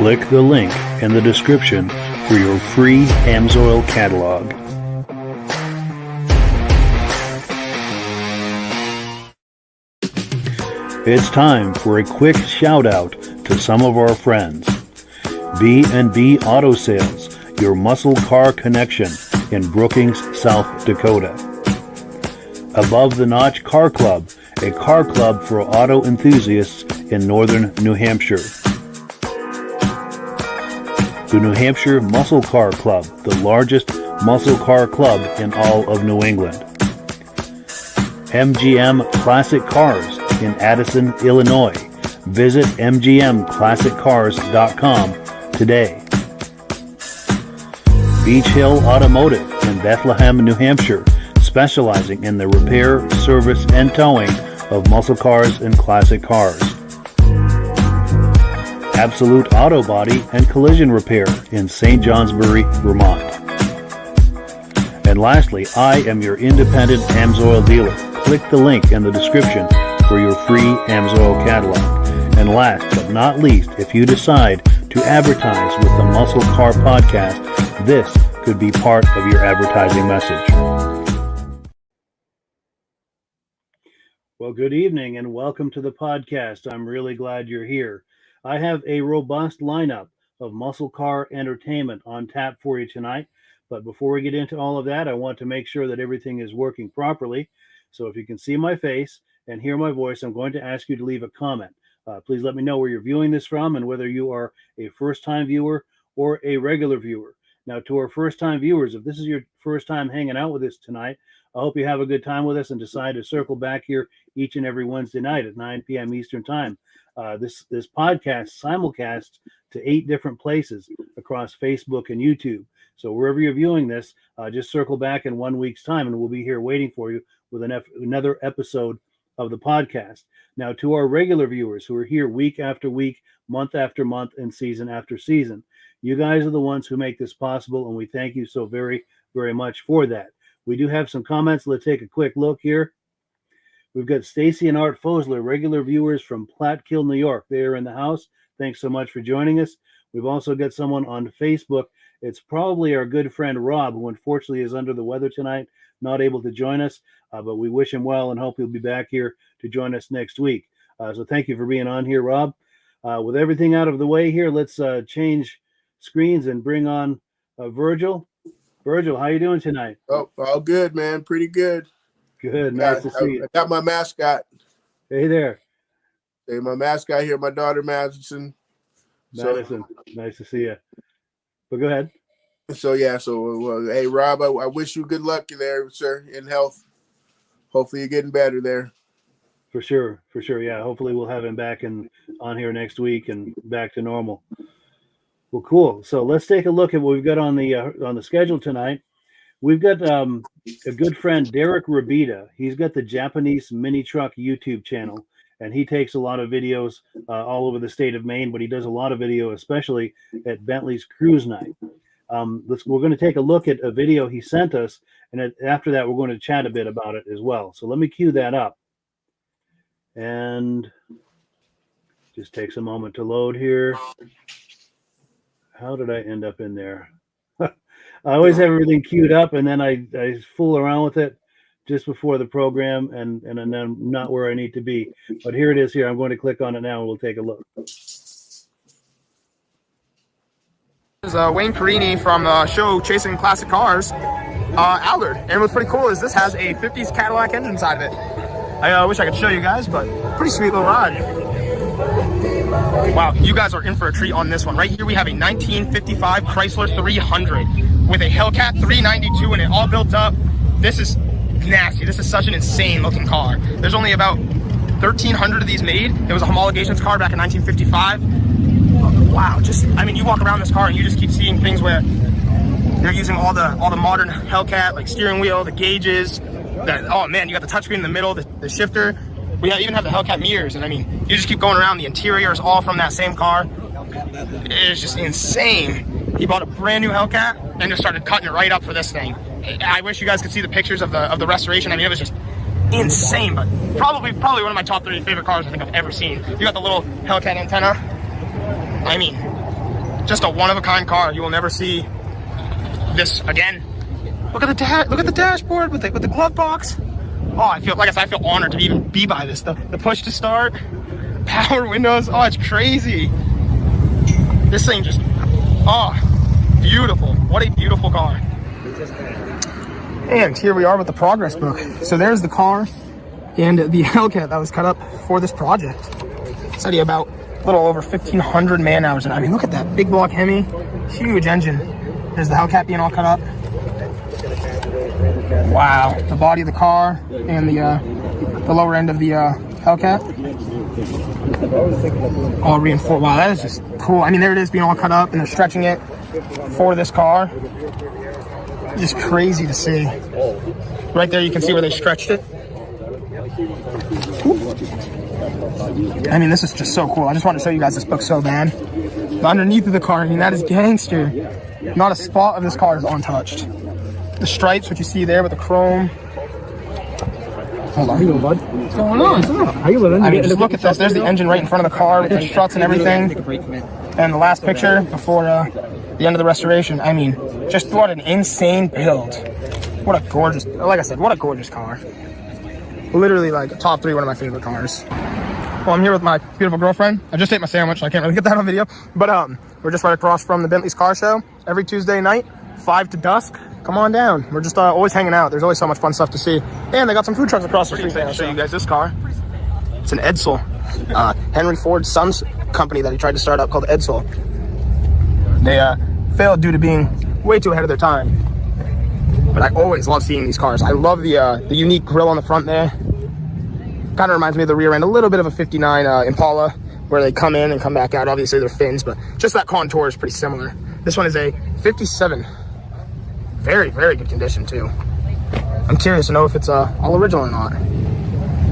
Click the link in the description for your free AMSOIL catalog. It's time for a quick shout out to some of our friends. B&B Auto Sales, your muscle car connection in Brookings, South Dakota. Above the Notch Car Club, a car club for auto enthusiasts in northern New Hampshire. The New Hampshire Muscle Car Club, the largest muscle car club in all of New England. MGM Classic Cars in Addison, Illinois. Visit mgmclassiccars.com today. Beach Hill Automotive in Bethlehem, New Hampshire, specializing in the repair, service, and towing of muscle cars and classic cars. Absolute Auto Body and Collision Repair in St. Johnsbury, Vermont. And lastly, I am your independent AMSOIL dealer. Click the link in the description for your free AMSOIL catalog. And last but not least, if you decide to advertise with the Muscle Car Podcast, this could be part of your advertising message. Well, good evening and welcome to the podcast. I'm really glad you're here. I have a robust lineup of muscle car entertainment on tap for you tonight. But before we get into all of that, I want to make sure that everything is working properly. So if you can see my face and hear my voice, I'm going to ask you to leave a comment. Please let me know where you're viewing this from and whether you are a first-time viewer or a regular viewer. Now, to our first-time viewers, if this is your first time hanging out with us tonight, I hope you have a good time with us and decide to circle back here each and every Wednesday night at 9 p.m. Eastern Time. This podcast simulcasts to 8 different places across Facebook and YouTube. So wherever you're viewing this, just circle back in 1 week's time and we'll be here waiting for you with another episode of the podcast. Now, to our regular viewers who are here week after week, month after month, and season after season, you guys are the ones who make this possible, and we thank you so very, very much for that. We do have some comments. Let's take a quick look here. We've got Stacy and Art Fosler, regular viewers from Platkill, New York. They are in the house. Thanks so much for joining us. We've also got someone on Facebook. It's probably our good friend Rob, who unfortunately is under the weather tonight, not able to join us, but we wish him well and hope he'll be back here to join us next week. So thank you for being on here, Rob. With everything out of the way here, let's change screens and bring on Virgil. Virgil, how you doing tonight? Oh, all good, man. Pretty good. Good. Nice to see you. I got my mascot. Hey there. Hey, my mascot here, my daughter Madison. Madison, nice to see you. But go ahead. So hey, Rob, I wish you good luck there, sir, in health. Hopefully you're getting better there. For sure. Yeah, hopefully we'll have him back on here next week and back to normal. Well, cool. So let's take a look at what we've got on the schedule tonight. We've got a good friend, Derick Rabida. He's got the Japanese Minitruck YouTube channel, and he takes a lot of videos all over the state of Maine, but he does a lot of video, especially at Bentley's Cruise Night. We're going to take a look at a video he sent us, and after that, we're going to chat a bit about it as well. So let me cue that up. And just takes a moment to load here. How did I end up in there? I always have everything queued up, and then I fool around with it just before the program, and then I'm not where I need to be. But here it is here. I'm going to click on it now, and we'll take a look. This is Wayne Carini from the show Chasing Classic Cars, Allard. And what's pretty cool is this has a 50s Cadillac engine inside of it. I wish I could show you guys, but pretty sweet little ride. Wow, you guys are in for a treat on this one. Right here we have a 1955 Chrysler 300 with a Hellcat 392 in it, all built up. This is nasty. This is such an insane looking car. There's only about 1,300 of these made. It was a homologations car back in 1955. Wow, you walk around this car and you just keep seeing things where they're using all the modern Hellcat, like steering wheel, the gauges. Oh man, you got the touchscreen in the middle, the shifter. We even have the Hellcat mirrors, and you just keep going around. The interior is all from that same car. It is just insane. He bought a brand new Hellcat and just started cutting it right up for this thing. I wish you guys could see the pictures of the restoration. It was just insane, but probably one of my top 3 favorite cars I think I've ever seen. You got the little Hellcat antenna. Just a one-of-a-kind car. You will never see this again. Look at the dashboard with the glove box. Oh, I feel, like I said, I feel honored to even be by this. The push to start, power windows. Oh, it's crazy. This thing just, oh, beautiful. What a beautiful car. And here we are with the progress book. So there's the car and the Hellcat that was cut up for this project. It's already about a little over 1,500 man hours. And I mean, look at that big block Hemi, huge engine. There's the Hellcat being all cut up. Wow, the body of the car and the lower end of the Hellcat. All reinforced. Wow, that is just cool. I mean, there it is being all cut up and they're stretching it for this car. Just crazy to see. Right there you can see where they stretched it. I mean, this is just so cool. I just want to show you guys this book so bad. But underneath of the car, I mean, that is gangster. Not a spot of this car is untouched. The stripes, what you see there with the chrome. Hold on. How you doing, bud? What's going on? How you living? I mean, just look at this. There's the engine right in front of the car with the struts and everything. And the last picture before the end of the restoration. I mean, just what an insane build. What a gorgeous, like I said, what a gorgeous car. Literally like top 3, one of my favorite cars. Well, I'm here with my beautiful girlfriend. I just ate my sandwich, so I can't really get that on video. But we're just right across from the Bentley's car show every Tuesday night, 5 to dusk. Come on down. We're just always hanging out. There's always so much fun stuff to see. And they got some food trucks across the street. I'll show you guys this car. It's an Edsel. Henry Ford's son's company that he tried to start up called Edsel. They failed due to being way too ahead of their time. But I always love seeing these cars. I love the unique grille on the front there. Kind of reminds me of the rear end, a little bit of a 59 Impala, where they come in and come back out. Obviously, they're fins, but just that contour is pretty similar. This one is a 57. Very, very good condition, too. I'm curious to know if it's all original or not.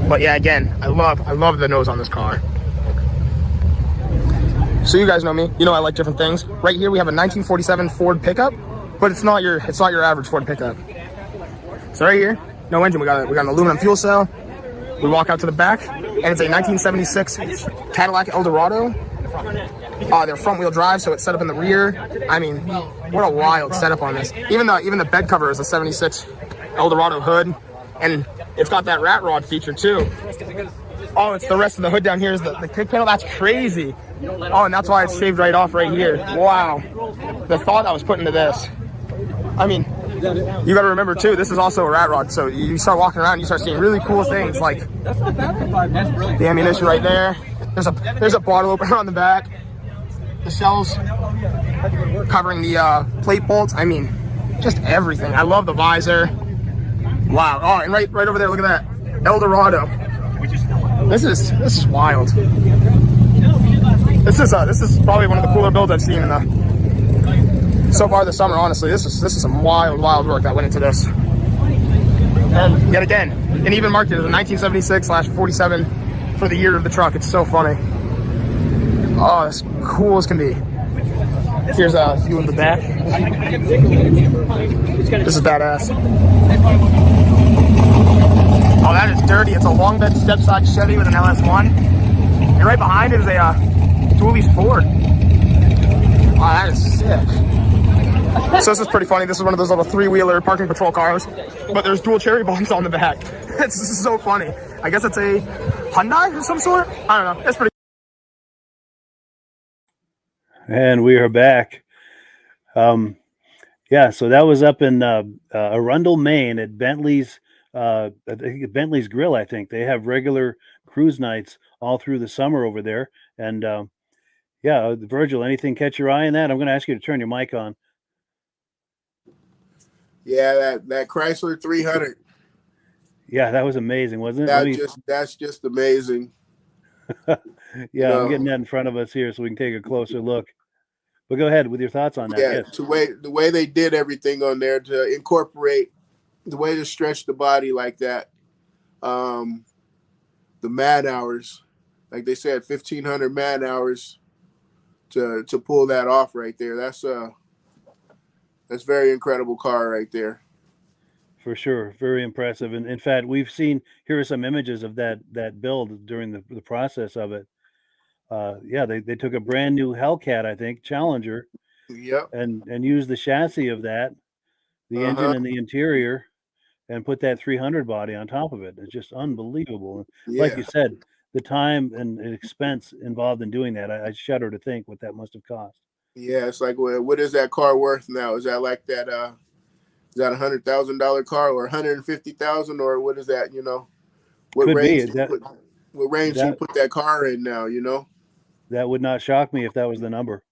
But yeah, again, I love the nose on this car. So you guys know me. You know I like different things. Right here, we have a 1947 Ford pickup, but it's not your average Ford pickup. So right here, no engine. We got an aluminum fuel cell. We walk out to the back, and it's a 1976 Cadillac Eldorado. They're front wheel drive, so it's set up in the rear. I mean, what a wild setup on this. Even the bed cover is a 76 Eldorado hood, and it's got that rat rod feature too. Oh, it's the rest of the hood down here is the kick panel. That's crazy. Oh, and that's why it's shaved right off right here. Wow. The thought that was put into this. I mean, you got to remember too, this is also a rat rod, so you start walking around and you start seeing really cool things like the ammunition right there. There's a bottle opener on the back. The shells covering the plate bolts. I mean, just everything. I love the visor. Wow. Oh, and right over there, look at that Eldorado. This is wild. This is probably one of the cooler builds I've seen so far this summer. Honestly, this is some wild work that went into this. And yet again, and even marked it as a 1976/47 for the year of the truck. It's so funny. Oh, it's cool as can be. Here's a view in the back. This is badass. Oh, that is dirty. It's a long bed step side Chevy with an LS1. And right behind it is a dual-lease Ford. Wow, that is sick. So this is pretty funny. This is one of those little 3-wheeler parking patrol cars, but there's dual cherry bombs on the back. This is so funny. I guess it's a Hyundai of some sort. I don't know. It's pretty. And we are back. Yeah, so that was up in Arundel, Maine at Bentley's. I think Bentley's Grill. I think they have regular cruise nights all through the summer over there. And yeah, Virgil, anything catch your eye in that? I'm going to ask you to turn your mic on. Yeah, that Chrysler 300. Yeah, that was amazing, wasn't it? That's just amazing. Yeah, I'm getting that in front of us here so we can take a closer look. But go ahead with your thoughts on that. Yeah, yes. the way they did everything on there to incorporate the way to stretch the body like that. The man hours, like they said, 1,500 man hours to pull that off right there. That's very incredible car right there. For sure. Very impressive. And in fact, here are some images of that build during the process of it. Yeah, they took a brand new Hellcat, I think, Challenger, Yep. and used the chassis of that, the engine Uh-huh. and the interior, and put that 300 body on top of it. It's just unbelievable. Like Yeah. you said, the time and expense involved in doing that, I shudder to think what that must have cost. Yeah. It's like, what is that car worth now? Is that like that? Is that $100,000 car or 150,000 or what is that? You know, what Could be range? What range do you that put that car in now? You know. that would not shock me if that was the number.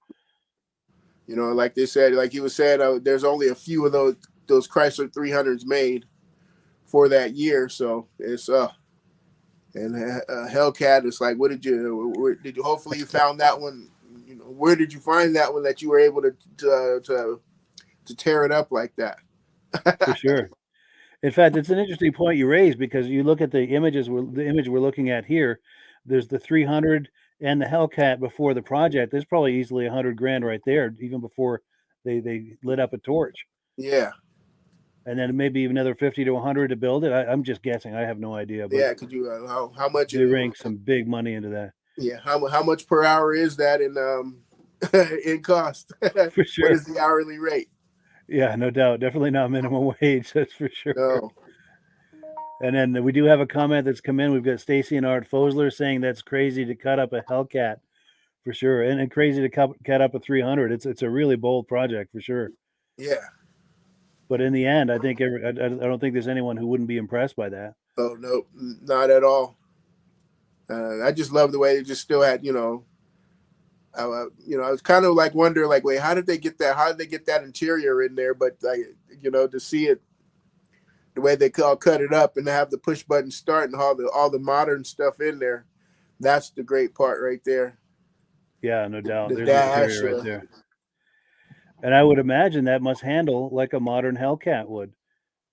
You know, like they said, like you was saying, there's only a few of those Chrysler 300s made for that year. So it's and Hellcat. It's like, what did you hopefully you found that one. You know, where did you find that one that you were able to tear it up like that? For sure. In fact, it's an interesting point you raised because you look at the image we're looking at here. There's the 300 and the Hellcat before the project. There's probably easily $100,000 right there, even before they lit up a torch. Yeah. And then maybe even another 50 to 100 to build it. I'm just guessing. I have no idea. But Yeah. Could you how much? They rank some big money into that. Yeah. How much per hour is that in in cost? For sure. What is the hourly rate? Yeah, no doubt. Definitely not minimum wage. That's for sure. No. And then we do have a comment that's come in. We've got Stacy and Art Fosler saying that's crazy to cut up a Hellcat, for sure, and crazy to cut up a 300. It's a really bold project for sure. Yeah. But in the end, I think I don't think there's anyone who wouldn't be impressed by that. Oh no, not at all. I just love the way they just still had, I was kind of like wondering, like, wait, how did they get that? How did they get that interior in there? But to see it, the way they all cut it up and to have the push button start and all the modern stuff in there, that's the great part right there. Yeah, no doubt. The There's dash, the interior right there. And I would imagine that must handle like a modern Hellcat would.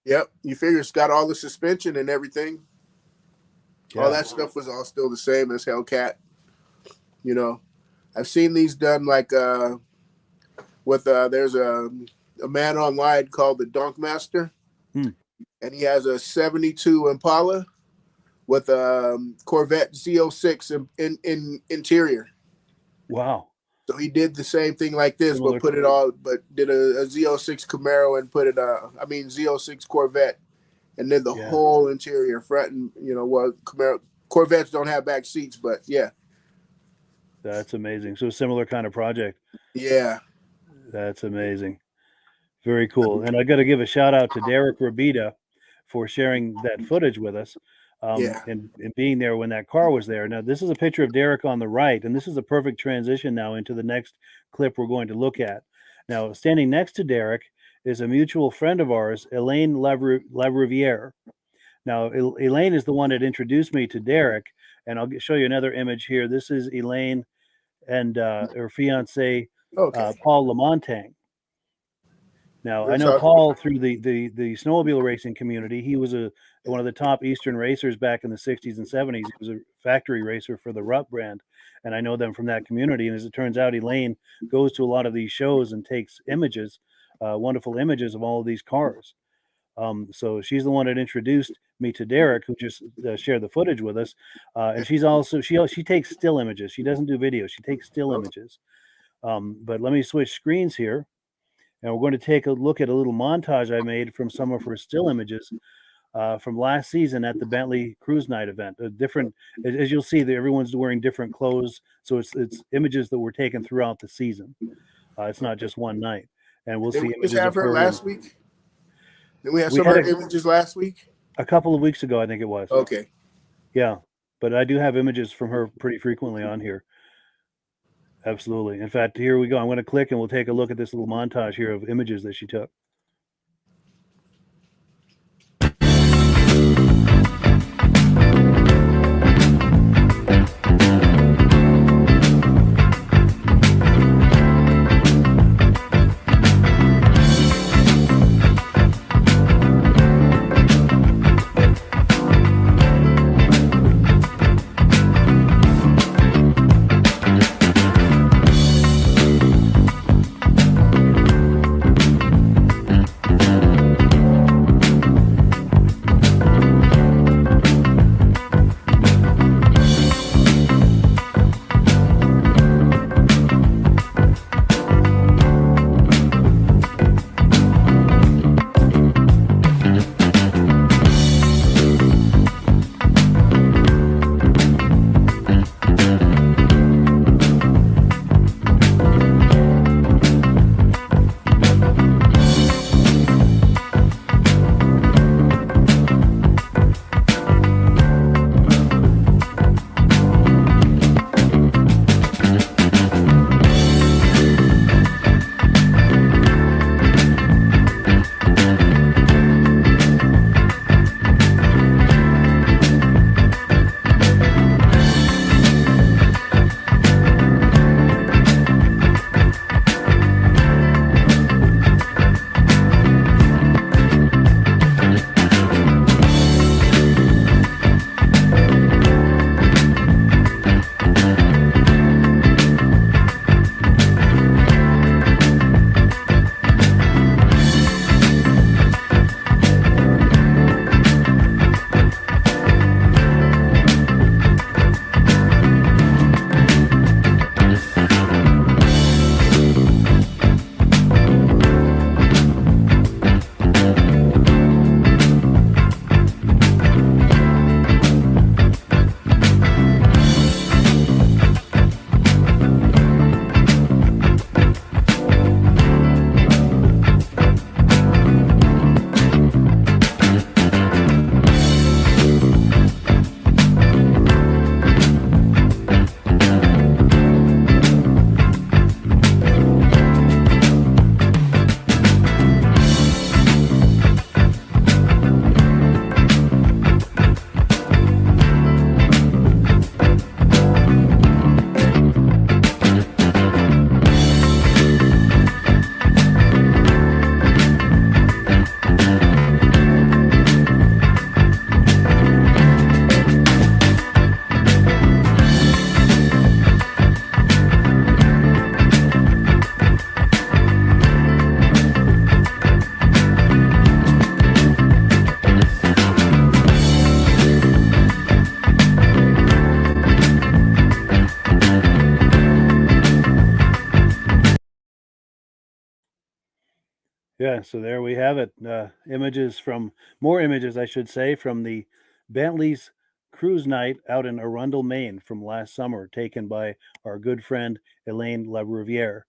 Yep, you figure it's got all the suspension and everything. Yeah. All that stuff was all still the same as Hellcat. I've seen these done like with there's a man online called the Donk Master, and he has a '72 Impala with a Corvette Z06 in interior. Wow! So he did the same thing like this, but did a Z06 Camaro and put it Z06 Corvette, and did the whole interior front and Camaro Corvettes don't have back seats, but yeah. That's amazing. So a similar kind of project. Yeah. That's amazing. Very cool. And I got to give a shout out to Derick Rabida for sharing that footage with us and being there when that car was there. Now, this is a picture of Derick on the right, and this is a perfect transition now into the next clip we're going to look at. Now, standing next to Derick is a mutual friend of ours, Elaine LaRiviere. Now, Elaine is the one that introduced me to Derick, and I'll show you another image here. This is Elaine and her fiance, Paul Lamontagne. Now, I know Paul through the snowmobile racing community. He was one of the top Eastern racers back in the 60s and 70s. He was a factory racer for the Rupp brand, and I know them from that community. And as it turns out, Elaine goes to a lot of these shows and takes images, wonderful images of all of these cars. So she's the one that introduced me to Derick, who just shared the footage with us. And she's also she takes still images. She doesn't do video. She takes still images. But let me switch screens here, and we're going to take a look at a little montage I made from some of her still images from last season at the Bentley Cruise Night event. Different, as you'll see, that everyone's wearing different clothes, so it's images that were taken throughout the season. It's not just one night, and we'll see images of her last week. Did we have some of her images last week? A couple of weeks ago, I think it was. Okay. Yeah, but I do have images from her pretty frequently on here. Absolutely. In fact, here we go. I'm going to click and we'll take a look at this little montage here of images that she took. Yeah, so there we have it. More images, I should say, from the Bentley's cruise night out in Arundel, Maine from last summer, taken by our good friend Elaine LaRiviere.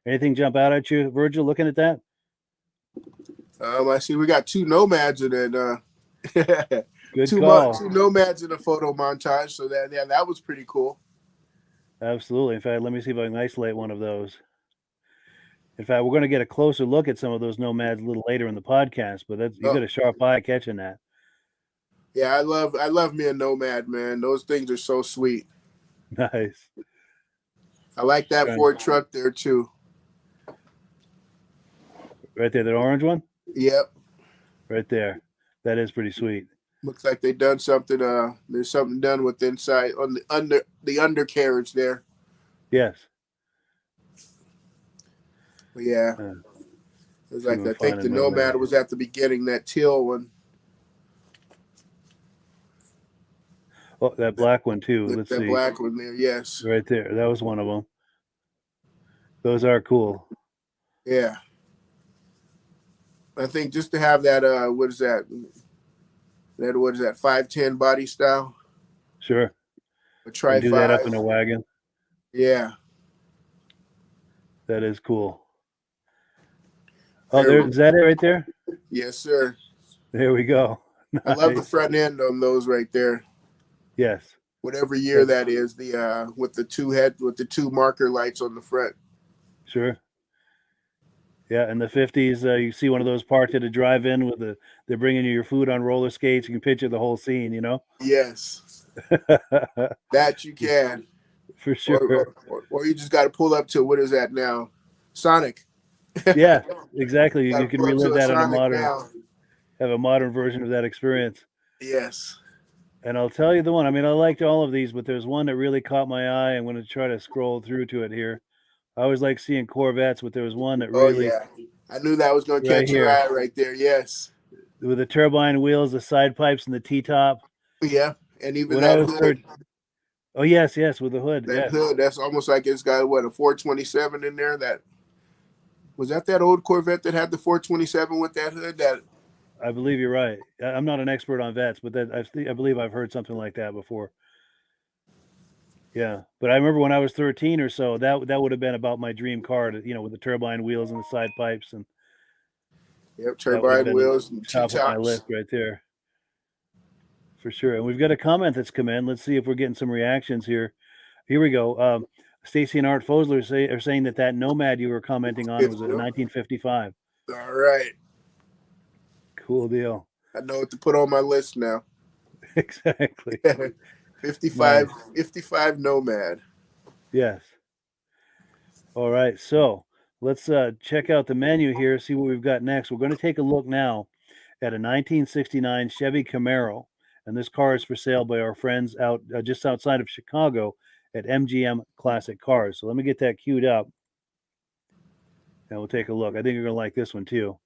Anything jump out at you, Virgil, looking at that? I see we got two nomads in it. Good call. Two nomads in a photo montage. So that was pretty cool. Absolutely. In fact, let me see if I can isolate one of those. In fact, we're going to get a closer look at some of those nomads a little later in the podcast, but you got a sharp eye catching that. Yeah, I love me a nomad, man. Those things are so sweet. Nice. I like that Ford truck there too. Right there, that orange one? Yep. Right there. That is pretty sweet. Looks like they done something. There's something done with inside on the undercarriage there. Yes. But yeah. It was like I think the Nomad was at the beginning, that teal one. Oh, that black one too. Let's see. That black one there, yes. Right there. That was one of them. Those are cool. Yeah. I think just to have that, what is that? What is that, 510 body style? Sure. A tri-5. Do that up in a wagon. Yeah. That is cool. Oh, is that it right there? Yes, sir. There we go. Nice. I love the front end on those right there. Yes. Whatever year that is, with the two marker lights on the front. Sure. Yeah, in the 50s, you see one of those parked at a drive-in they're bringing you your food on roller skates. You can picture the whole scene, you know? Yes. That you can. For sure. Or you just got to pull up to, what is that now? Sonic. Yeah, exactly. You can relive that in have a modern version of that experience. Yes. And I'll tell you the one. I mean, I liked all of these, but there's one that really caught my eye. I'm going to try to scroll through to it here. I always like seeing Corvettes, but there was one that really. Oh, yeah. I knew that was going to catch your eye right there. Yes. With the turbine wheels, the side pipes, and the T-top. Yeah. And even that hood. Oh, yes, with the hood. That hood, that's almost like it's got, a 427 in there. Was that old Corvette that had the 427 with that hood? I believe you're right. I'm not an expert on vets, but I believe I've heard something like that before. Yeah, but I remember when I was 13 or so, that would have been about my dream car, with the turbine wheels and the side pipes and. Yep, turbine wheels and top of my list right there. For sure, and we've got a comment that's come in. Let's see if we're getting some reactions here. Here we go. Stacy and Art Fosler are saying that Nomad you were commenting on was a 1955. All right. Cool deal. I know what to put on my list now. Exactly. 55 Nomad. Yes. All right. So let's check out the menu here, see what we've got next. We're going to take a look now at a 1969 Chevy Camaro. And this car is for sale by our friends out just outside of Chicago at MGM Classic Cars. So let me get that queued up. And we'll take a look. I think you're going to like this one too.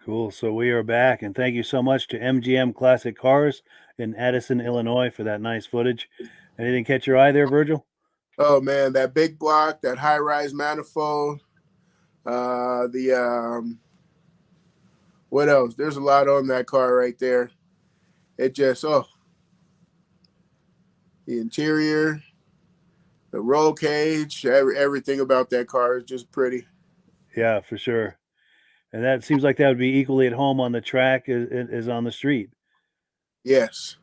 Cool. So we are back, and thank you so much to MGM Classic Cars in Addison, Illinois, for that nice footage. Anything catch your eye there, Virgil? Oh man, that big block, that high-rise manifold, the what else? There's a lot on that car right there. It just the interior, the roll cage, everything about that car is just pretty. Yeah, for sure. And that seems like that would be equally at home on the track as on the street. Yes.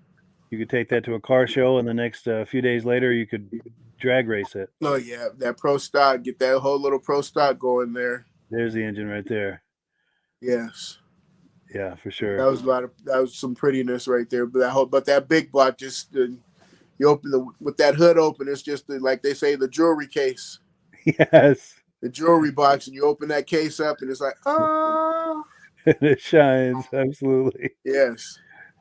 You could take that to a car show, and the next few days later, you could drag race it. Oh yeah, that pro stock, get that whole little pro stock going there. There's the engine right there. Yes. Yeah, for sure. That was some prettiness right there. But that big block just you open with that hood open, it's just like they say, the jewelry case. Yes. The jewelry box, and you open that case up, and it's like, oh. It shines, absolutely. Yes.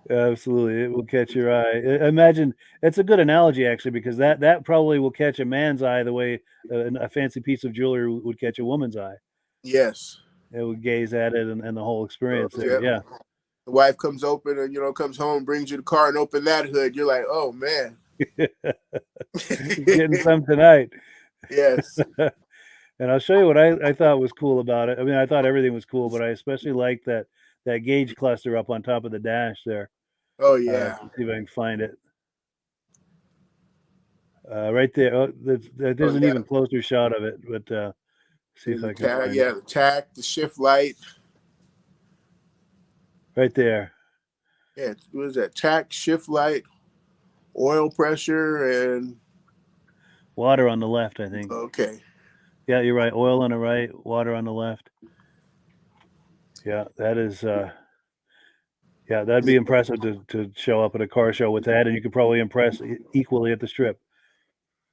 Absolutely, it will catch your eye. Imagine, it's a good analogy actually, because that probably will catch a man's eye the way a fancy piece of jewelry would catch a woman's eye. Yes. It would gaze at it and the whole experience there. Yeah. The wife comes open and comes home, brings you the car, and open that hood. You're like, oh man, getting some tonight. Yes. And I'll show you what I thought was cool about it. I mean, I thought everything was cool, but I especially liked that gauge cluster up on top of the dash there. Oh yeah. Let's see if I can find it. Right there. Oh, there's an even closer shot of it, but see if I can find it. The tack, the shift light. Right there. Yeah, what is that? Tack, shift light, oil pressure, and water on the left, I think. Okay. Yeah, you're right. Oil on the right, water on the left. Yeah, that is yeah, that'd be impressive to show up at a car show with that, and you could probably impress equally at the strip.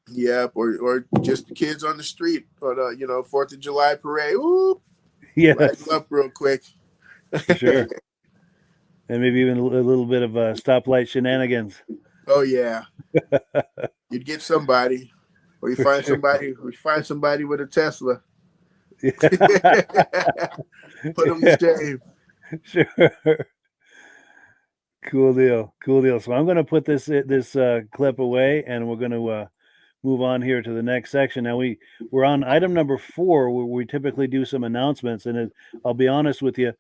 Yeah, or just the kids on the street on 4th of July parade. Ooh, yes. Light them up real quick. For sure. And maybe even a little bit of stoplight shenanigans. Oh yeah. You'd get somebody, or you find somebody with a Tesla. Put them to shame. Sure. Cool deal. So I'm going to put this clip away, and we're going to move on here to the next section. Now we're on item number 4, where we typically do some announcements, and I'll be honest with you,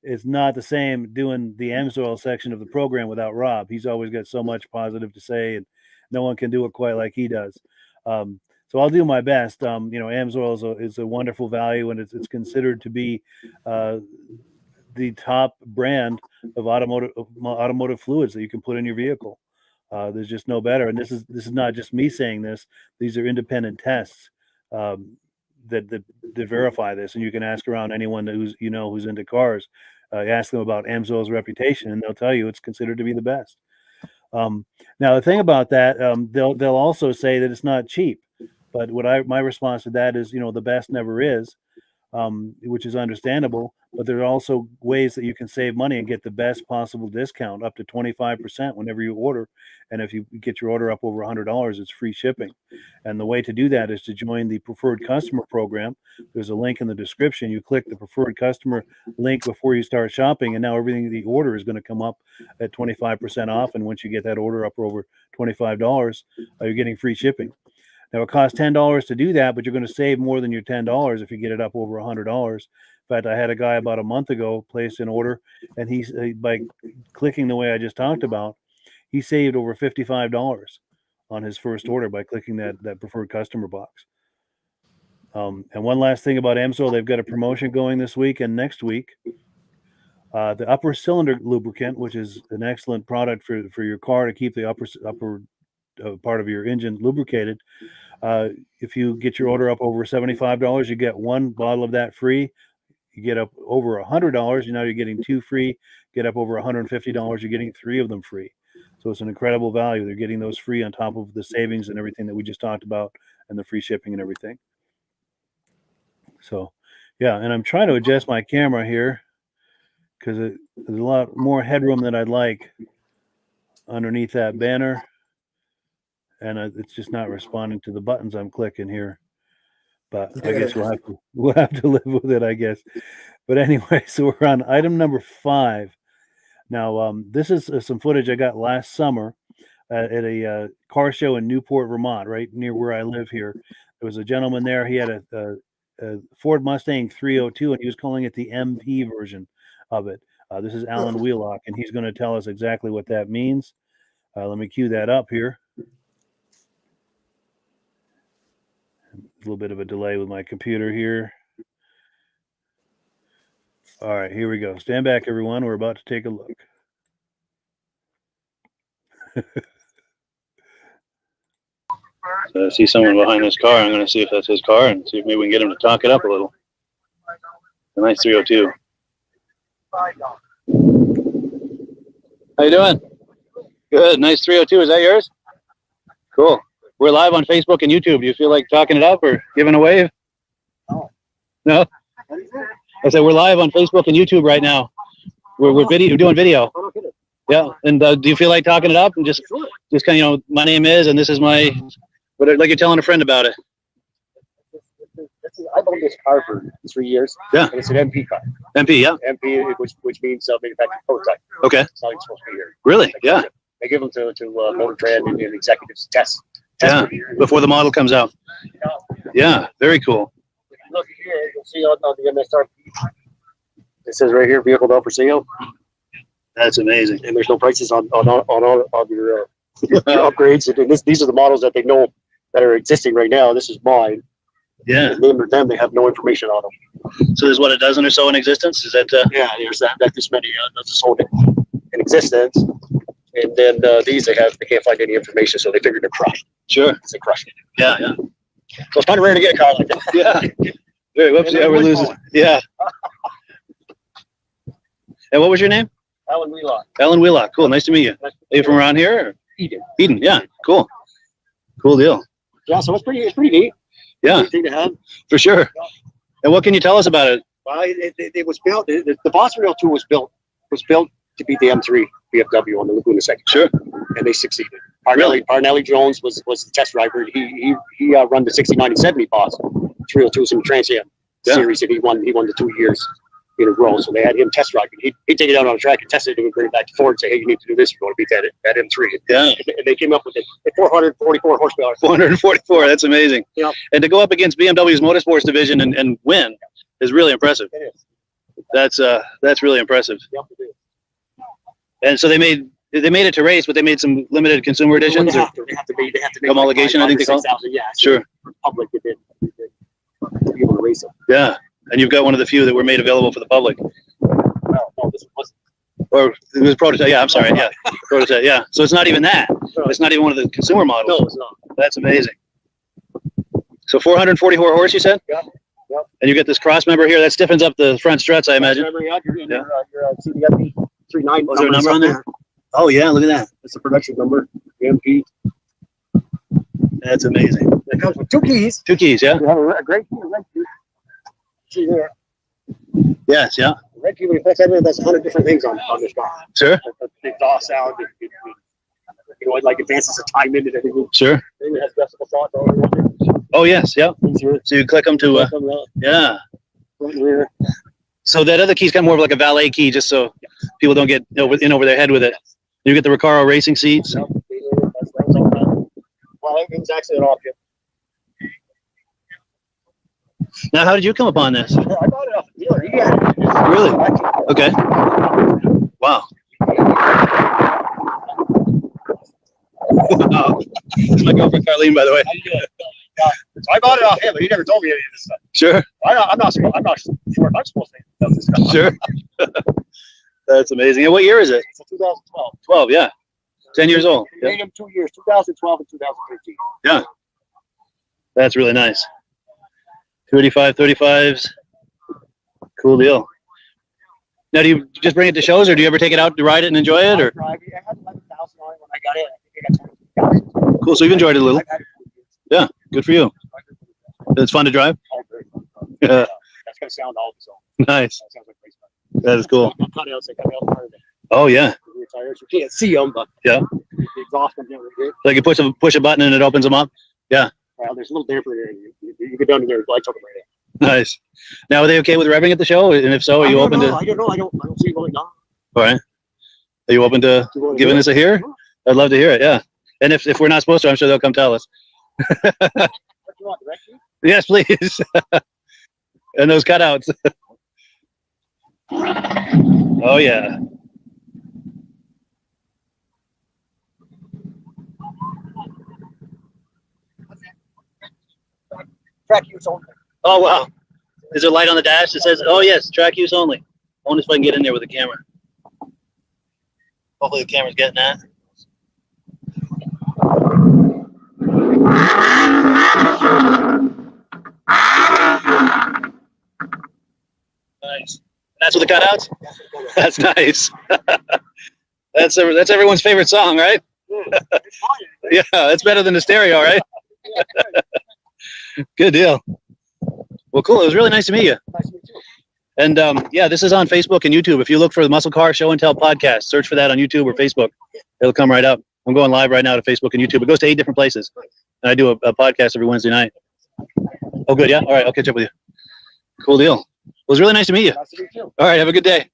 it's not the same doing the AMSOIL section of the program without Rob. He's always got so much positive to say, and no one can do it quite like he does. So I'll do my best. AMSOIL is a wonderful value, and it's considered to be the top brand of automotive fluids that you can put in your vehicle. There's just no better. And this is not just me saying this. These are independent tests that verify this. And you can ask around anyone who's into cars. Ask them about AMSOIL's reputation, and they'll tell you it's considered to be the best. Now the thing about that, they'll also say that it's not cheap. But my response to that is, the best never is, which is understandable. But there are also ways that you can save money and get the best possible discount, up to 25% whenever you order. And if you get your order up over $100, it's free shipping. And the way to do that is to join the Preferred Customer Program. There's a link in the description. You click the Preferred Customer link before you start shopping, and now everything that you order is going to come up at 25% off. And once you get that order up over $25, you're getting free shipping. Now, it costs $10 to do that, but you're going to save more than your $10 if you get it up over $100. In fact, I had a guy about a month ago place an order, and by clicking the way I just talked about, he saved over $55 on his first order by clicking that preferred customer box. And one last thing about AMSOIL, they've got a promotion going this week and next week. The upper cylinder lubricant, which is an excellent product for your car to keep the upper part of your engine lubricated. If you get your order up over $75, you get one bottle of that free. You get up over $100, now you're getting 2 free. Get up over $150, you're getting 3 of them free. So it's an incredible value. They're getting those free on top of the savings and everything that we just talked about, and the free shipping and everything. So, yeah, and I'm trying to adjust my camera here because there's a lot more headroom than I'd like underneath that banner. And it's just not responding to the buttons I'm clicking here. but I guess we'll have to live with it, I guess. But anyway, so we're on item number 5. Now, this is some footage I got last summer at a car show in Newport, Vermont, right near where I live here. There was a gentleman there. He had a Ford Mustang 302, and he was calling it the MP version of it. This is Alan Wheelock, and he's going to tell us exactly what that means. Let me cue that up here. A little bit of a delay with my computer here. All right, here we go. Stand back, everyone. We're about to take a look. So I see someone behind this car. I'm going to see if that's his car and see if maybe we can get him to talk it up a little. A nice 302. How you doing? Good. Nice 302. Is that yours? Cool. We're live on Facebook and YouTube. Do you feel like talking it up or giving a wave? No? I said we're live on Facebook and YouTube right now. We're doing video. Yeah. And do you feel like talking it up and just kind of, my name is, and this is my, like you're telling a friend about it. I've owned this car for 3 years. Yeah. And it's an MP car. MP, yeah. MP, which means manufactured prototype. Okay. It's not even supposed to be here. Really? Yeah. They give them to Motor Trend and executives test Yeah. Before the model comes out. Yeah. Very cool. If you look here, you'll see on the MSRP. It says right here, vehicle not for sale. That's amazing. And there's no prices on your upgrades. And these are the models that they know that are existing right now. This is mine. Yeah. And them, they have no information on them. So there's what, a dozen or so in existence? Is that? Yeah, there's that this many that's sold in existence. And then these they can't find any information, so they figured they're crushed. Sure. They crushed it. Yeah, yeah. So it's kind of rare to get a car like that. Yeah. Very whoops, yeah, we're losing. Yeah. And what was your name? Alan Wheelock. Alan Wheelock. Cool. Nice to meet you. Are you from around here? Or? Eden. Eden. Yeah. Cool. Cool deal. Yeah. So it's pretty neat. Yeah. Thing to have. For sure. And what can you tell us about it? Well, it was built. The Boss 302 was built to beat the M3 BMW on the Laguna second. Sure. And they succeeded. Parnelli Jones was the test driver. He run the 69 and 70 Boss 302s in the Trans Am series, and he won the 2 years in a row. So they had him test driving. He'd take it out on the track and test it, and he'd bring it back to Ford and say, "Hey, you need to do this. You're going to beat that M3." Yeah. And they came up with it at 444 horsepower. 444. That's amazing. Yeah. And to go up against BMW's motorsports division and win is really impressive. It is. That's really impressive. Yep, it is. And so they made it to race, but they made some limited consumer editions. Well, they have to make homologation, like I think they call it. 6,000, yeah. Sure. For public, they did to be able to race them. Yeah. And you've got one of the few that were made available for the public. No, this wasn't. Or it was prototype. Yeah, I'm sorry. Yeah. Prototype. Yeah. So it's not even that. It's not even one of the consumer models. No, it's not. That's amazing. So 444 horse, you said? Yeah. Yep. And you get this cross member here that stiffens up the front struts, I imagine. Remember, your CDFB 39. Was there a number on there? Oh yeah, look at that. It's a production number. MP. That's amazing. It comes with 2 keys. 2 keys, yeah. You have a great key, a red key. See there. Yes, yeah. The red key, when you press that in, that's 100 different things on this car. Sure. The exhaust sound, it like advances the time in and everything. Sure. It has adjustable shots all around it. Oh yes, yeah. So you click them to yeah. Front and rear. So that other key's kind of more of like a valet key, just so people don't get in over their head with it. You get the Recaro racing seats. Well, everything's actually an option. Now, how did you come upon this? I bought it off the dealer. He had it. Really? Okay. Wow. It's my girlfriend Carlene, by the way. So I bought it off him, but he never told me any of this stuff. Sure. I'm not sure if I'm supposed to know this stuff. Sure. That's amazing. And what year is it? It's a 2012. 12, yeah. 10 years old. They made him 2 years, 2012 and 2013. Yeah. That's really nice. 285, 35s. Cool deal. Now, do you just bring it to shows, or do you ever take it out to ride it and enjoy it? Or I had 11,000 on it when I got it. I think I got 20,000. Cool. So you've enjoyed it a little. Yeah. Good for you. It's fun to drive. Yeah. That's gonna sound all so. Nice. That sounds like race car. That is cool. Oh yeah. You can't see them, but yeah. The exhaust comes in right here. Like you push a button and it opens them up. Yeah. Well, there's a little damper there. You get down there, lights up right Nice. Now, are they okay with revving at the show? And if so, are you open to? I don't know. I don't see it going on. All right. Are you open to giving us a hear? I'd love to hear it. Yeah. And if we're not supposed to, I'm sure they'll come tell us. Yes, please. And those cutouts. Oh yeah. Track use only. Oh wow. Is there a light on the dash that says, "Oh yes, track use only"? I wonder if I can get in there with the camera. Hopefully the camera's getting that. Nice. That's with the cutouts? That's nice. That's everyone's favorite song, right? Yeah, that's better than the stereo, right? Good deal. Well, cool. It was really nice to meet you. Nice to meet you. And yeah, this is on Facebook and YouTube. If you look for the Muscle Car Show and Tell podcast, search for that on YouTube or Facebook. It'll come right up. I'm going live right now to Facebook and YouTube. It goes to 8 different places. And I do a podcast every Wednesday night. Oh, good. Yeah. All right. I'll catch up with you. Cool deal. It was really nice to meet you. Nice to meet you. All right. Have a good day.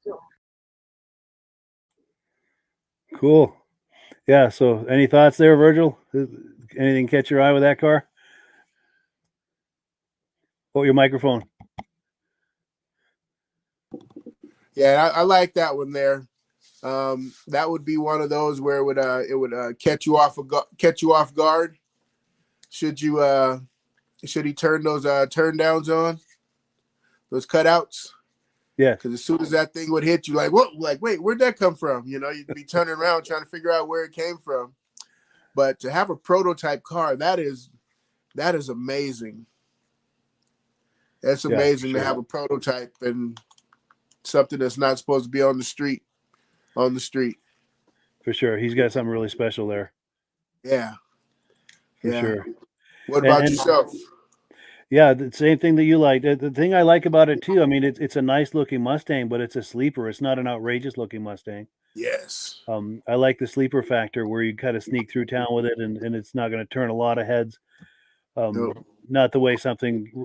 Cool. Yeah. So, any thoughts there, Virgil? Anything catch your eye with that car? Oh, your microphone. Yeah, I like that one there. That would be one of those where it would catch you off guard. Should he turn those turn downs on, those cutouts? Yeah. Because as soon as that thing would hit you, like what? Like wait, where'd that come from? You know, you'd be turning around trying to figure out where it came from. But to have a prototype car, that is amazing. That's amazing to have a prototype and something that's not supposed to be on the street. For sure. He's got something really special there. Yeah. For sure. What about yourself? Yeah, the same thing that you like. The thing I like about it too, I mean, it's a nice looking Mustang, but it's a sleeper. It's not an outrageous looking Mustang. Yes. I like the sleeper factor where you kind of sneak through town with it and it's not going to turn a lot of heads. No. Not the way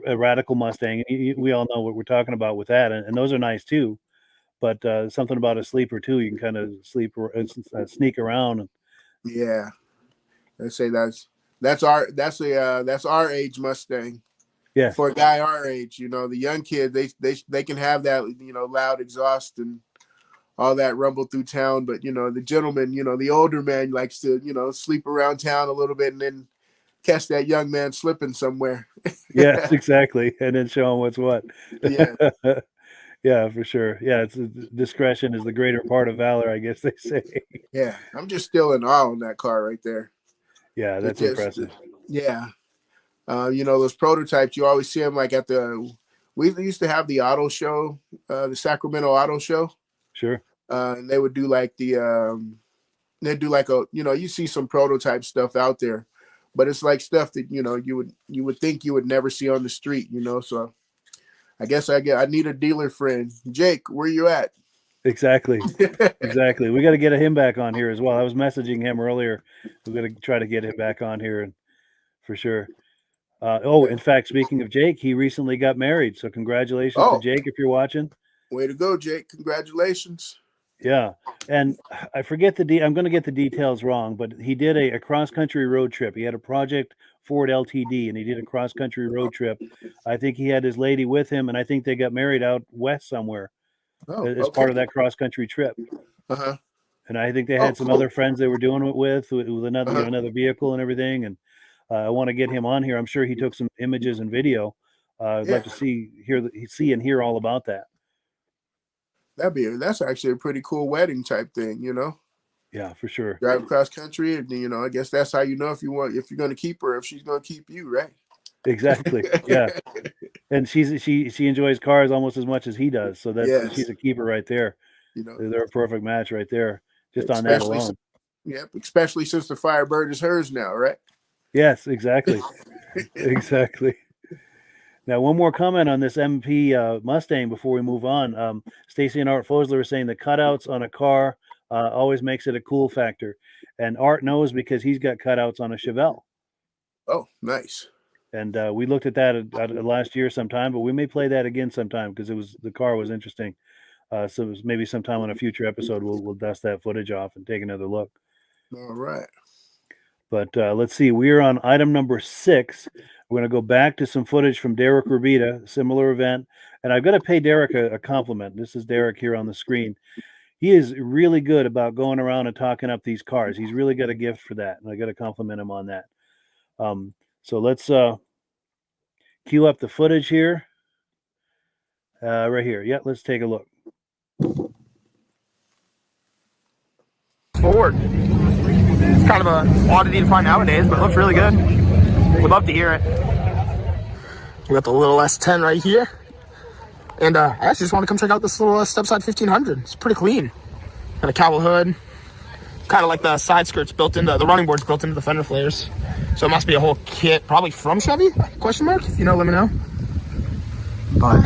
a radical Mustang. We all know what we're talking about with that. And those are nice too. But something about a sleeper too, you can kind of sneak around. Yeah. Let's say that's our age Mustang. Yeah. For a guy our age, you know, the young kid, they can have that, you know, loud exhaust and all that rumble through town. But, you know, the gentleman, you know, the older man likes to, you know, sleep around town a little bit and then catch that young man slipping somewhere. Yes, exactly. And then show him what's what. Yeah. Yeah, for sure. Yeah, discretion is the greater part of valor, I guess they say. Yeah. I'm just still in awe on that car right there. Yeah, that's impressive. Yeah. You know, those prototypes, you always see them like we used to have the auto show, the Sacramento Auto Show. Sure. And they would do like they'd do like you see some prototype stuff out there, but it's like stuff that, you know, you would think you would never see on the street, you know? So I guess I need a dealer friend. Jake, where you at? Exactly. Exactly. We got to get him back on here as well. I was messaging him earlier. We got to try to get him back on here and for sure. In fact, speaking of Jake, he recently got married. So congratulations to Jake if you're watching. Way to go, Jake. Congratulations. Yeah. And I forget I'm going to get the details wrong, but he did a cross-country road trip. He had a Project Ford LTD, and he did a cross-country road trip. I think he had his lady with him, and I think they got married out west somewhere as part of that cross-country trip. Uh-huh. And I think they had some other friends they were doing it with another another vehicle and everything. And I want to get him on here. I'm sure he took some images and video. I'd love to see and hear all about that. That's actually a pretty cool wedding type thing, you know? Yeah, for sure. Drive across country, and you know, I guess that's how you know if you're going to keep her, if she's going to keep you, right? Exactly. Yeah. And she enjoys cars almost as much as he does, so she's a keeper right there. You know, they're a perfect match right there, just on that alone. Yep, especially since the Firebird is hers now, right? Yes, exactly. Exactly. Now, one more comment on this MP Mustang before we move on. Stacy and Art Fosler are saying the cutouts on a car always makes it a cool factor. And Art knows because he's got cutouts on a Chevelle. Oh, nice. And we looked at that last year sometime, but we may play that again sometime because the car was interesting. So it was maybe sometime on a future episode we'll dust that footage off and take another look. All right. But let's see. We are on item number 6. We're going to go back to some footage from Derick Rabida, similar event. And I've got to pay Derick a compliment. This is Derick here on the screen. He is really good about going around and talking up these cars. He's really got a gift for that, and I got to compliment him on that. So let's cue up the footage here. Right here. Yeah, let's take a look. Ford. It's kind of an oddity to find nowadays, but it looks really good. Would love to hear it. We got the little S10 right here. And I actually just want to come check out this little stepside 1500. It's pretty clean. Got a cowle hood. Kind of like the side skirts built into the running boards built into the fender flares. So it must be a whole kit, probably from Chevy? Question mark? If you know, let me know. But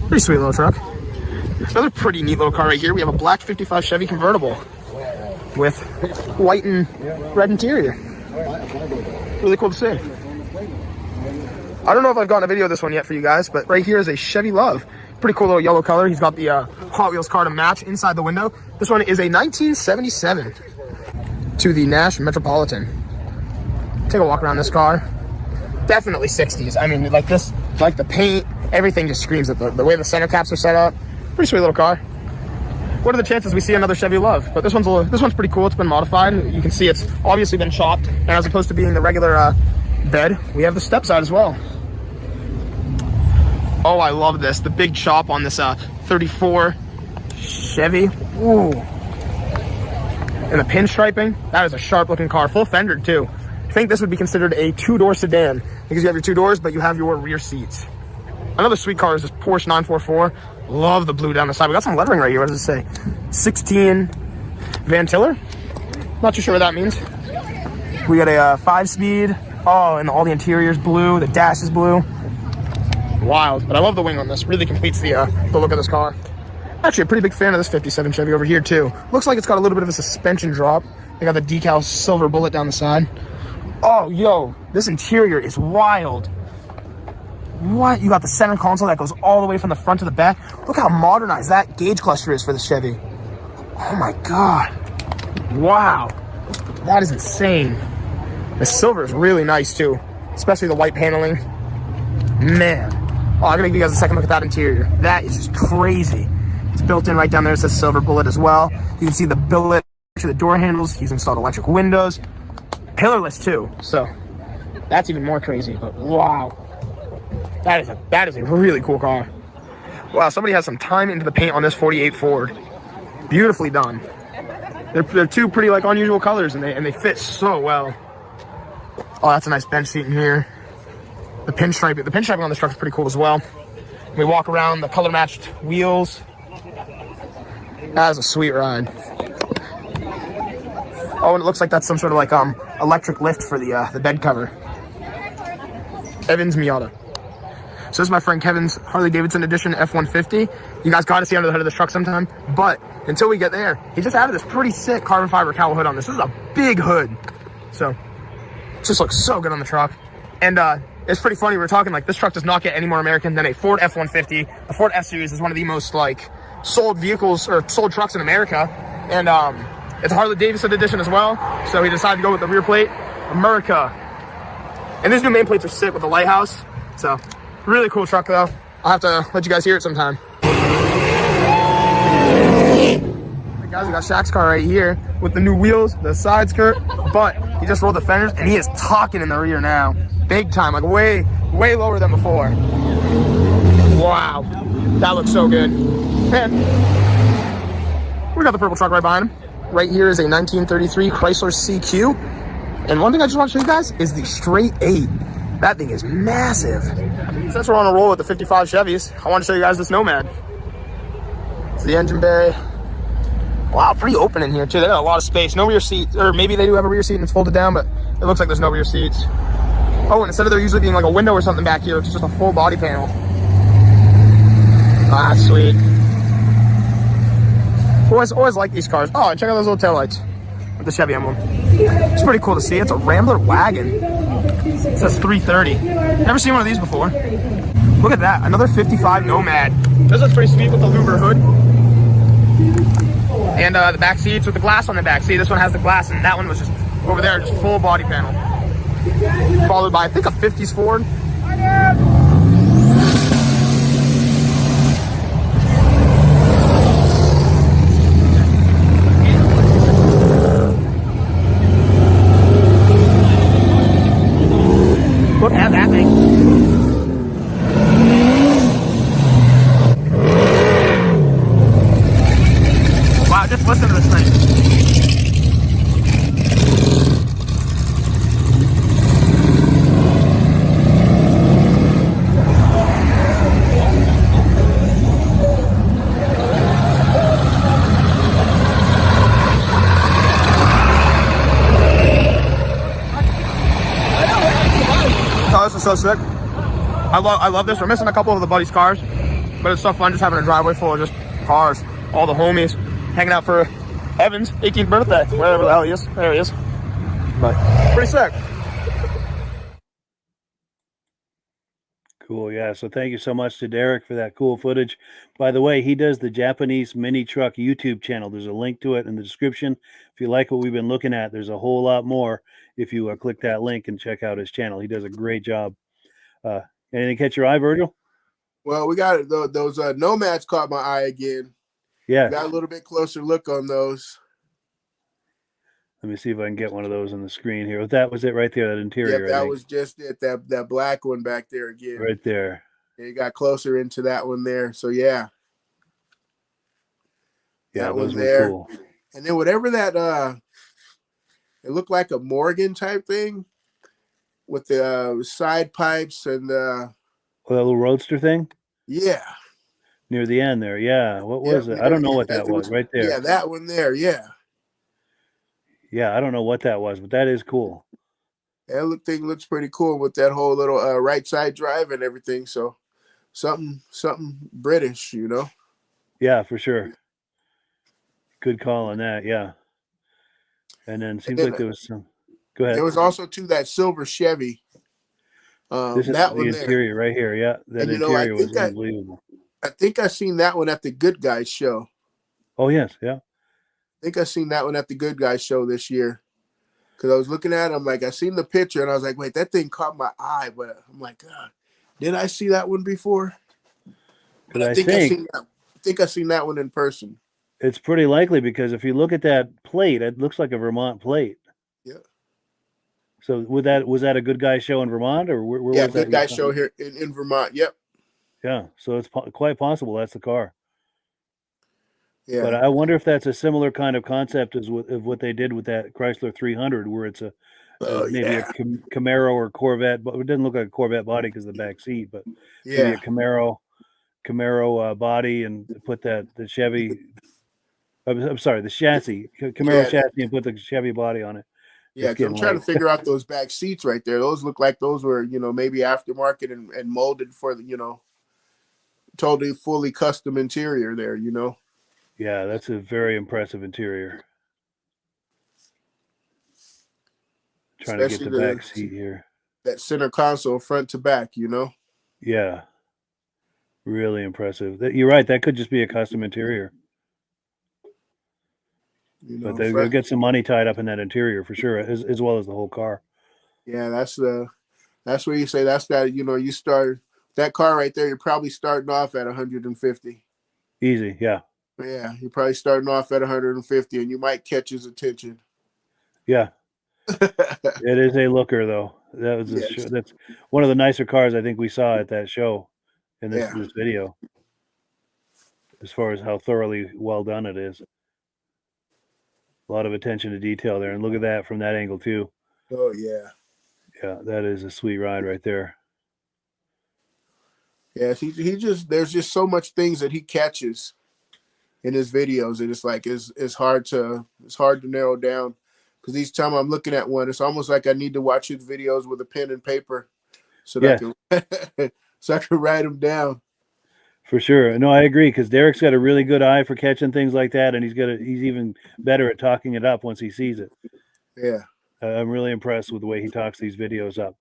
pretty sweet little truck. Another pretty neat little car right here. We have a black 55 Chevy convertible with white and red interior. Really cool to see. I don't know if I've gotten a video of this one yet for you guys, but right here is a Chevy Love. Pretty cool little yellow color. He's got the Hot Wheels car to match inside the window. This one is a 1977 to the Nash Metropolitan. Take a walk around this car. Definitely 60s. I mean, like this, like the paint, everything just screams at the way the center caps are set up. Pretty sweet little car. What are the chances we see another Chevy Love? But this one's pretty cool. It's been modified. You can see it's obviously been chopped, and as opposed to being the regular bed, we have the step side as well. Oh, I love this. The big chop on this 34 Chevy. Ooh. And the pinstriping. That is a sharp looking car. Full fendered too. I think this would be considered a 2-door sedan because you have your 2 doors, but you have your rear seats. Another sweet car is this Porsche 944. Love the blue down the side. We got some lettering right here. What does it say? 16 Van Tiller. Not too sure what that means. We got a 5-speed. Oh, and all the interior's blue. The dash is blue. Wild. But I love the wing on this. Really completes the look of this car. Actually, a pretty big fan of this 57 Chevy over here too. Looks like it's got a little bit of a suspension drop. They got the decal silver bullet down the side. Oh, yo, this interior is wild. What? You got the center console that goes all the way from the front to the back. Look how modernized that gauge cluster is for this Chevy. Oh my God. Wow. That is insane. The silver is really nice too, especially the white paneling. Man. Oh, I'm gonna give you guys a second look at that interior. That is just crazy. It's built in right down there. It says silver bullet as well. You can see the billet to the door handles. He's installed electric windows. Pillarless too. So that's even more crazy, but wow. That is a really cool car. Wow, somebody has some time into the paint on this 48 Ford. Beautifully done. They're two pretty like unusual colors, and they fit so well. Oh, that's a nice bench seat in here. The pinstriping on this truck is pretty cool as well. We walk around the color matched wheels. That is a sweet ride. Oh, and it looks like that's some sort of like electric lift for the bed cover. Evans Miata. So this is my friend Kevin's Harley Davidson edition F-150. You guys got to see under the hood of this truck sometime. But until we get there, he just added this pretty sick carbon fiber cowl hood on this. This is a big hood. So it just looks so good on the truck. And it's pretty funny. We were talking like this truck does not get any more American than a Ford F-150. The Ford F-Series is one of the most like sold vehicles or sold trucks in America. And it's a Harley Davidson edition as well. So he decided to go with the rear plate, America. And these new main plates are sick with the lighthouse. So really cool truck though. I'll have to let you guys hear it sometime. Guys, we got Shaq's car right here with the new wheels, the side skirt, but he just rolled the fenders and he is talking in the rear now. Big time, like way lower than before. Wow, that looks so good. And we got the purple truck right behind him. Right here is a 1933 Chrysler CQ. And one thing I just want to show you guys is the straight 8. That thing is massive. Since we're on a roll with the 55 Chevys, I want to show you guys this Nomad. It's the engine bay. Wow, pretty open in here too. They got a lot of space. No rear seats, or maybe they do have a rear seat and it's folded down, but it looks like there's no rear seats. Oh, and instead of there usually being like a window or something back here, it's just a full body panel. Ah, sweet. Always like these cars. Oh, and check out those little taillights with the Chevy emblem. It's pretty cool to see. It's a Rambler wagon. It says 330. Never seen one of these before. Look at that, another 55 Nomad. This one's pretty sweet with the louver hood. And the back seats with the glass on the back. See, this one has the glass, and that one was just over there, just full body panel. Followed by, I think, a 50s Ford. Look at that thing. Wow, just listen to this thing. Oh, this is so sick. I love this. We're missing a couple of the buddies' cars, but it's so fun just having a driveway full of just cars. All the homies hanging out for Evan's 18th birthday, wherever the hell he is. There he is. But pretty sick. Cool, yeah. So thank you so much to Derick for that cool footage. By the way, he does the Japanese Minitruck YouTube channel. There's a link to it in the description. If you like what we've been looking at, there's a whole lot more if you click that link and check out his channel. He does a great job. Anything catch your eye, Virgil? Well, we got those Nomads caught my eye again. Yeah. Got a little bit closer look on those. Let me see if I can get one of those on the screen here. That was it right there, that interior. Yeah, that was just it. That black one back there again. Right there. Yeah, you got closer into that one there. So yeah. Yeah, that those one were there. cool. And then whatever that it looked like a Morgan type thing with the side pipes and that little roadster thing? yeah. Near the end there. Yeah. What was it? I don't know what that was right there. Yeah, that one there. Yeah. Yeah, I don't know what that was, but that is cool. That thing looks pretty cool with that whole little right side drive and everything. So something British, you know? Yeah, for sure. Good call on that. Yeah. And then seems like there was some. Go ahead. There was also that silver Chevy. This is that the one interior there. right here. Yeah, that And, interior was unbelievable. I think I seen that one at the Good Guys show. Oh yes, yeah. I think I seen that one at the Good Guys show this year. Because I was looking at it, I'm like, I seen the picture and I was like, wait, that thing caught my eye. But I'm like, did I see that one before? But I think I seen that one in person. It's pretty likely because if you look at that plate, it looks like a Vermont plate. Yeah. So was that a Good Guy show in Vermont or where was that? Good Guy show here in Vermont. Yep. Yeah. So it's quite possible that's the car. Yeah. But I wonder if that's a similar kind of concept as what they did with that Chrysler 300, where it's maybe a Camaro or Corvette, but it didn't look like a Corvette body because of the back seat, but maybe a Camaro body and put the Chevy. I'm sorry, the chassis, Camaro chassis, and put the Chevy body on it. Yeah, because I'm trying to figure out those back seats right there. Those look like those were, maybe aftermarket and molded for the, totally fully custom interior there, Yeah, that's a very impressive interior. Trying to get the back seat here. That center console front to back, Yeah. Really impressive. You're right, that could just be a custom interior. But they'll get some money tied up in that interior for sure, as well as the whole car. Yeah, that's where you say you start that car right there. You're probably starting off at 150. Easy, yeah. Yeah, you're probably starting off at 150, and you might catch his attention. Yeah, it is a looker though. That was that's one of the nicer cars I think we saw at that show in this video. As far as how thoroughly well done it is. A lot of attention to detail there, and look at that from that angle too. Oh yeah, yeah, that is a sweet ride right there. Yes, there's just so much things that he catches in his videos, and it's like it's hard to narrow down because each time I'm looking at one, it's almost like I need to watch his videos with a pen and paper so that I can write them down. For sure. No, I agree because Derick's got a really good eye for catching things like that, and he's even better at talking it up once he sees it. Yeah. I'm really impressed with the way he talks these videos up.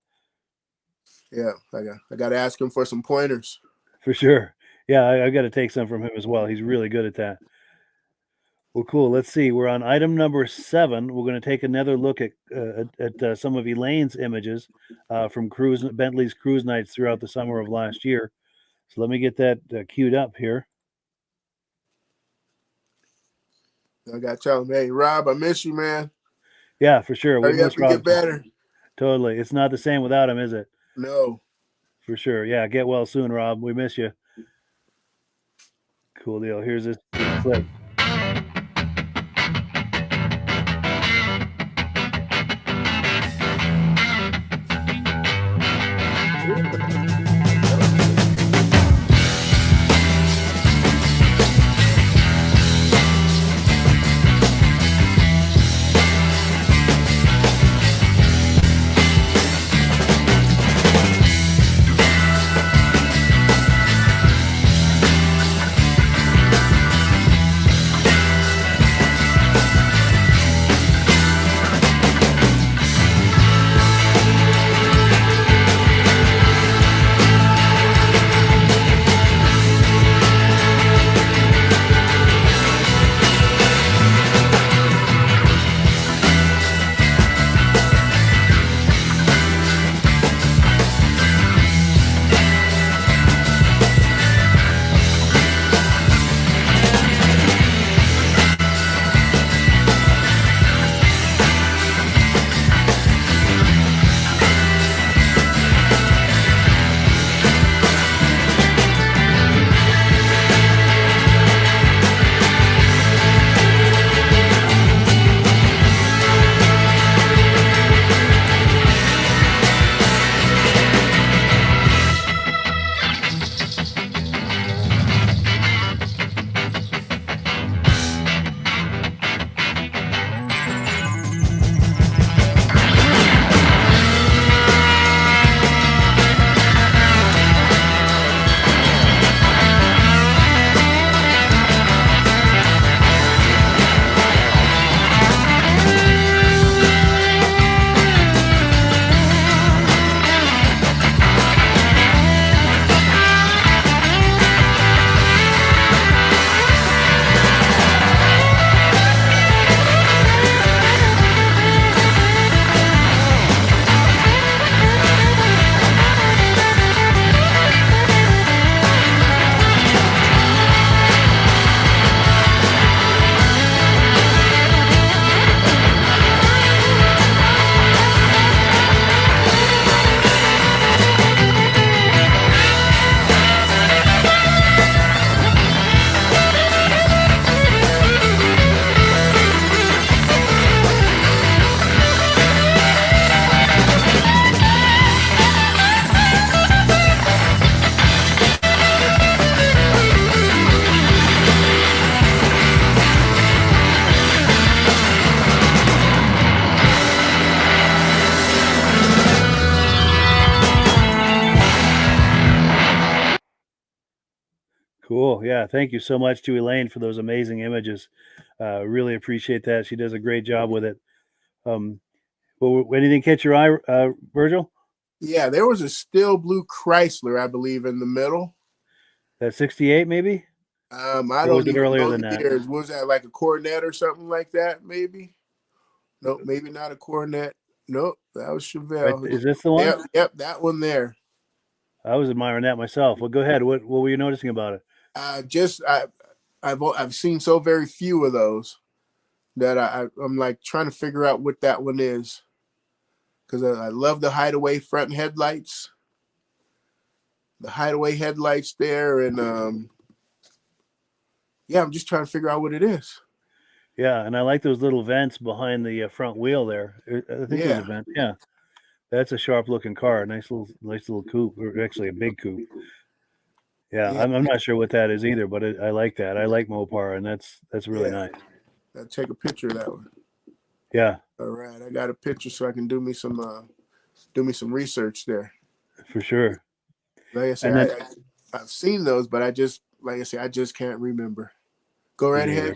Yeah, I got to ask him for some pointers. For sure. Yeah, I got to take some from him as well. He's really good at that. Well, cool. Let's see. We're on item number 7. We're going to take another look at some of Elaine's images from Bentley's cruise nights throughout the summer of last year. So let me get that queued up here. I got to tell him, hey, Rob, I miss you, man. Yeah, for sure. We Hurry up miss and Rob. get better. Totally. It's not the same without him, is it? No. For sure. Yeah, get well soon, Rob. We miss you. Cool deal. Here's this clip. Cool. Yeah. Thank you so much to Elaine for those amazing images. Really appreciate that. She does a great job with it. Well, anything catch your eye, Virgil? Yeah, there was a steel blue Chrysler, I believe, in the middle. That 68, maybe? I Or don't was it even earlier know than the that? years. Was that like a Coronet or something like that? Maybe. Nope, maybe not a Coronet. Nope, that was Right, Chevelle. is this the one? Yep, that one there. I was admiring that myself. Well, go ahead. What were you noticing about it? I've seen so very few of those that I'm like trying to figure out what that one is, because I love the Hideaway front headlights, there, and yeah, I'm just trying to figure out what it is. Yeah, and I like those little vents behind the front wheel there. I think those are vents. Yeah, that's a sharp looking car. Nice little coupe, or actually a big coupe. Yeah, Yeah. I'm not sure what that is either, but I like that. I like Mopar, and that's really nice. I'll take a picture of that one. Yeah. All right, I got a picture so I can do me some research there. For sure. Like I said, I've seen those, but I just can't remember. Go right ahead.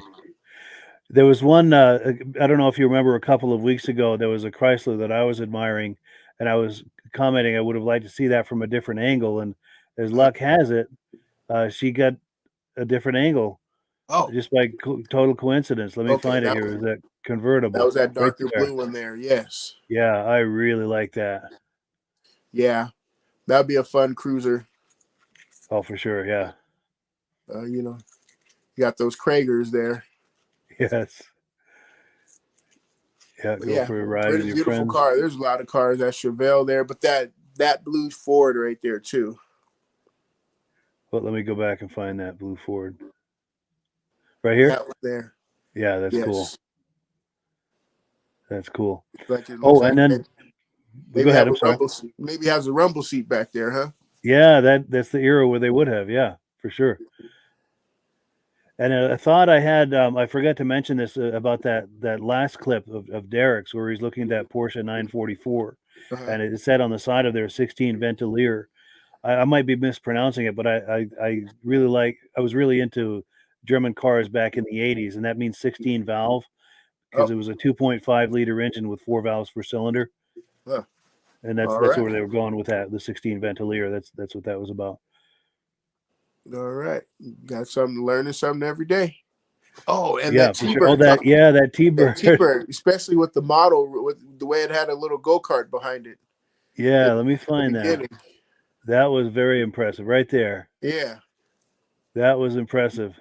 There was one, I don't know if you remember, a couple of weeks ago, there was a Chrysler that I was admiring, and I was commenting I would have liked to see that from a different angle. And as luck has it, she got a different angle. Oh, Just by total coincidence. Let me find it here. Is that convertible? That was that darker right blue one there. Yes. Yeah, I really like that. Yeah, that'd be a fun cruiser. Oh, for sure. Yeah. You know, you got those Kragers there. Yes. Yeah, go for a ride with your beautiful friends. Car. There's a lot of cars. That Chevelle there, but that blue Ford right there too. But let me go back and find that blue Ford. Right here? That one there. Yeah, that's cool. That's cool. Like and then maybe go ahead. Maybe has a rumble seat back there, huh? Yeah, that's the era where they would have. Yeah, for sure. And a thought I had, I forgot to mention this about that last clip of Derick's where he's looking at that Porsche 944, and it said on the side of there 16 Ventilier. I might be mispronouncing it, but I was really into German cars back in the 80s, and that means 16 valve because it was a 2.5 liter engine with 4 valves per cylinder. And that's where they were going with that, the 16 Ventilier. That's what that was about. All right, got something, learning something every day. Oh, and yeah, that T-Bird. Sure. That T-Bird. T-Bird, especially with the model, with the way it had a little go-kart behind it. Yeah, let me find that. That was very impressive, right there. Yeah, that was impressive.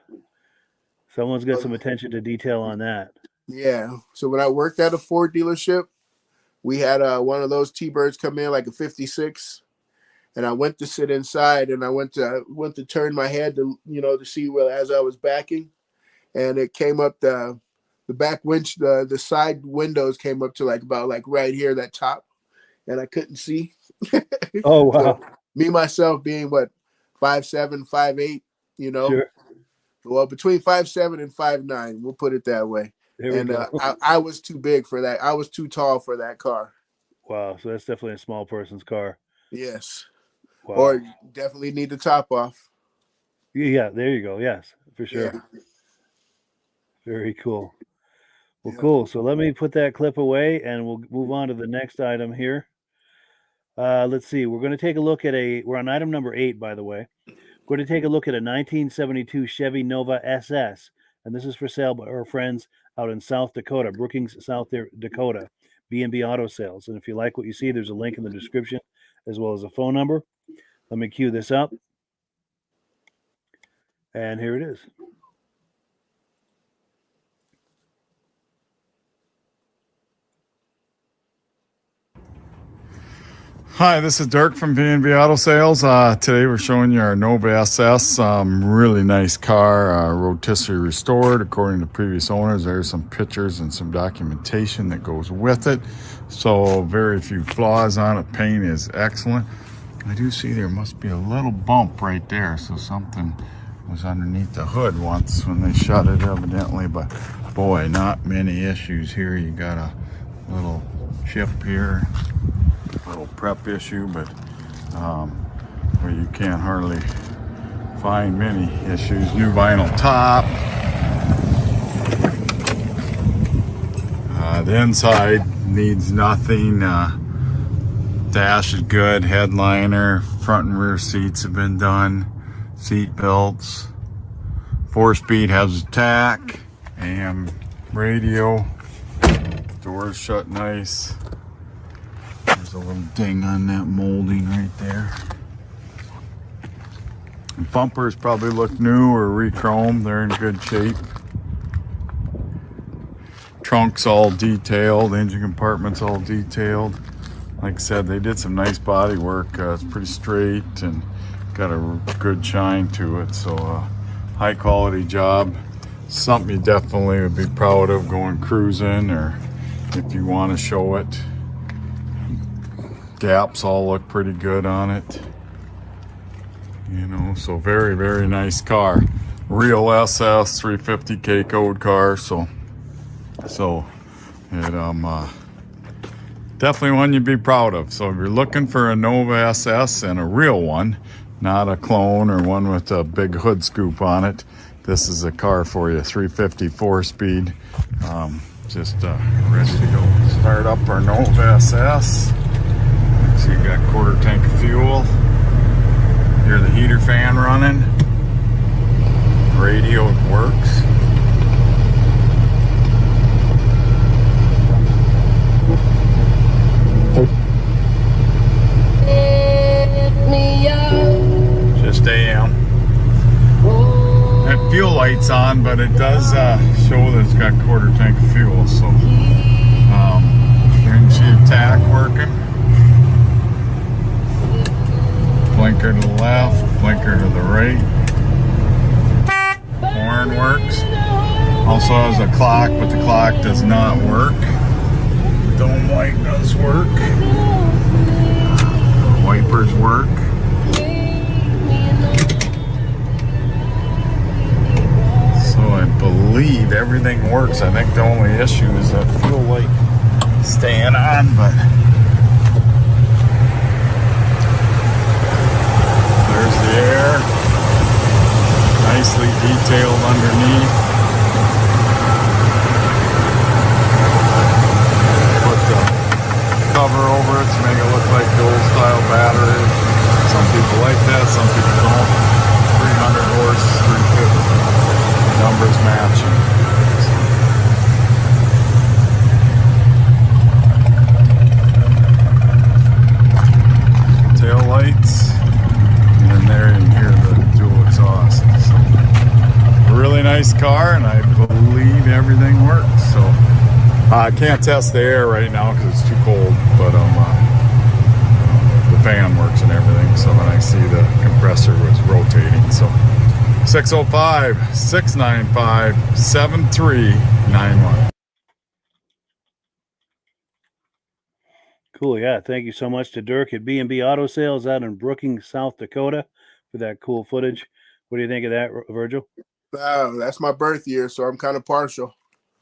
Someone's got some attention to detail on that. Yeah. So when I worked at a Ford dealership, we had one of those T-Birds come in, like a 56. And I went to sit inside, and I went to turn my head to see as I was backing, and it came up the back window, the side windows came up to about right here, that top, and I couldn't see. Oh wow! So, me myself being 5'7", 5'8", Sure. Well, between 5'7" and 5'9", we'll put it that way. And I was too big for that. I was too tall for that car. Wow! So that's definitely a small person's car. Yes. Wow. Or definitely need the top off. Yeah, there you go. Yes, for sure. Yeah. Very cool. Well, cool. So let me put that clip away, and we'll move on to the next item here. Let's see. We're going to take a look at we're on item number 8, by the way. We're going to take a look at a 1972 Chevy Nova SS, and this is for sale by our friends out in South Dakota, Brookings, South Dakota, B&B Auto Sales. And if you like what you see, there's a link in the description as well as a phone number. Let me cue this up. And here it is. Hi, this is Dirk from B&B Auto Sales. Today we're showing you our Nova SS. Really nice car, rotisserie restored according to previous owners. There's some pictures and some documentation that goes with it. So very few flaws on it. Paint is excellent. I do see there must be a little bump right there, so something was underneath the hood once when they shut it evidently, but boy, not many issues here. You got a little chip here, a little prep issue, but where you can't hardly find many issues. New vinyl top. The inside needs nothing. Dash is good, headliner, front and rear seats have been done, seat belts, 4-speed has a tack, AM radio, doors shut nice. There's a little ding on that molding right there. And bumpers probably look new or re-chromed, they're in good shape. Trunk's all detailed, engine compartment's all detailed. Like I said, they did some nice body work. It's pretty straight and got a good shine to it. So high quality job. Something you definitely would be proud of going cruising, or if you want to show it. Gaps all look pretty good on it. So very, very nice car. Real SS 350K code car. So it definitely one you'd be proud of. So if you're looking for a Nova SS and a real one, not a clone or one with a big hood scoop on it, this is a car for you. 350 4-speed. Just ready to go. Start up our Nova SS. So you got quarter tank of fuel. Hear the heater fan running. Radio works. Just AM. That fuel light's on, but it does show that it's got quarter tank of fuel. So you can see the tack working. Blinker to the left, blinker to the right. Horn works. Also has a clock, but the clock does not work. Dome light does work. Wipers work. So I believe everything works. I think the only issue is that fuel light staying on, but there's the air. Nicely detailed underneath. Put the cover over it to make it look like the old style battery. Some people like that, some people don't. 300 horse, 350. Numbers matching. Tail lights. And then there you can hear the dual exhaust. So, a really nice car, and I believe everything works. So I can't test the air right now because it's too cold, but the fan works and everything. So when I see the compressor was rotating. So 605-695-7391. Cool. Yeah. Thank you so much to Derick at B&B Auto Sales out in Brookings, South Dakota for that cool footage. What do you think of that, Virgil? That's my birth year, so I'm kind of partial.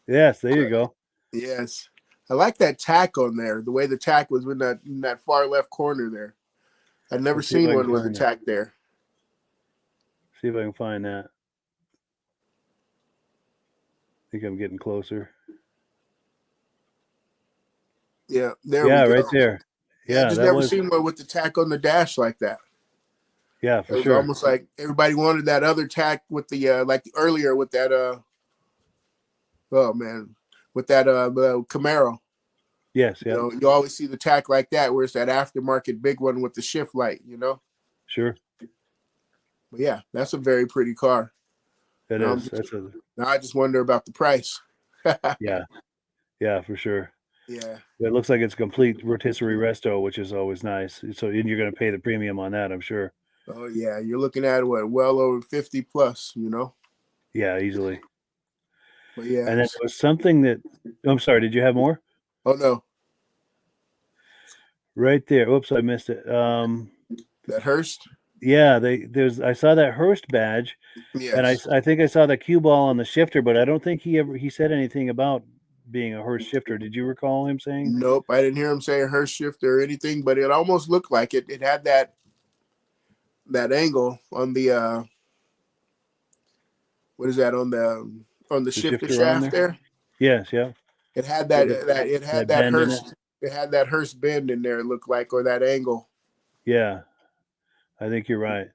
Yes. There you go. Yes. I like that tack on there. The way the tack was in that far left corner there. I'd never seen one with a tack there. See if I can find that. I think I'm getting closer. Yeah, there we go. Right there. Yeah, I just never seen one with the tack on the dash like that. Yeah, for it was sure. Almost like everybody wanted that other tack with the like earlier with that with that Camaro. Yes, yeah. You know, you always see the tack like that, where it's that aftermarket big one with the shift light, you know? Sure. But yeah, that's a very pretty car. It is. Now I just wonder about the price. Yeah. Yeah, for sure. Yeah. It looks like it's a complete rotisserie resto, which is always nice. So you're going to pay the premium on that, I'm sure. Oh yeah, you're looking at what, well over 50 plus, you know? Yeah, easily. But yeah. And then there was something that I'm sorry, did you have more? Oh no. Right there. Oops, I missed it. That Hearst? Yeah, I saw that Hearst badge. Yes. And I think I saw the cue ball on the shifter, but I don't think he said anything about being a Hearst shifter. Did you recall him saying? Nope, I didn't hear him say a Hearst shifter or anything, but it almost looked like it. It had that angle on the what is that on the shifter shaft there? Yes, yeah. It had that Hearst. It had that Hearst bend in there. It looked like, or that angle. Yeah, I think you're right.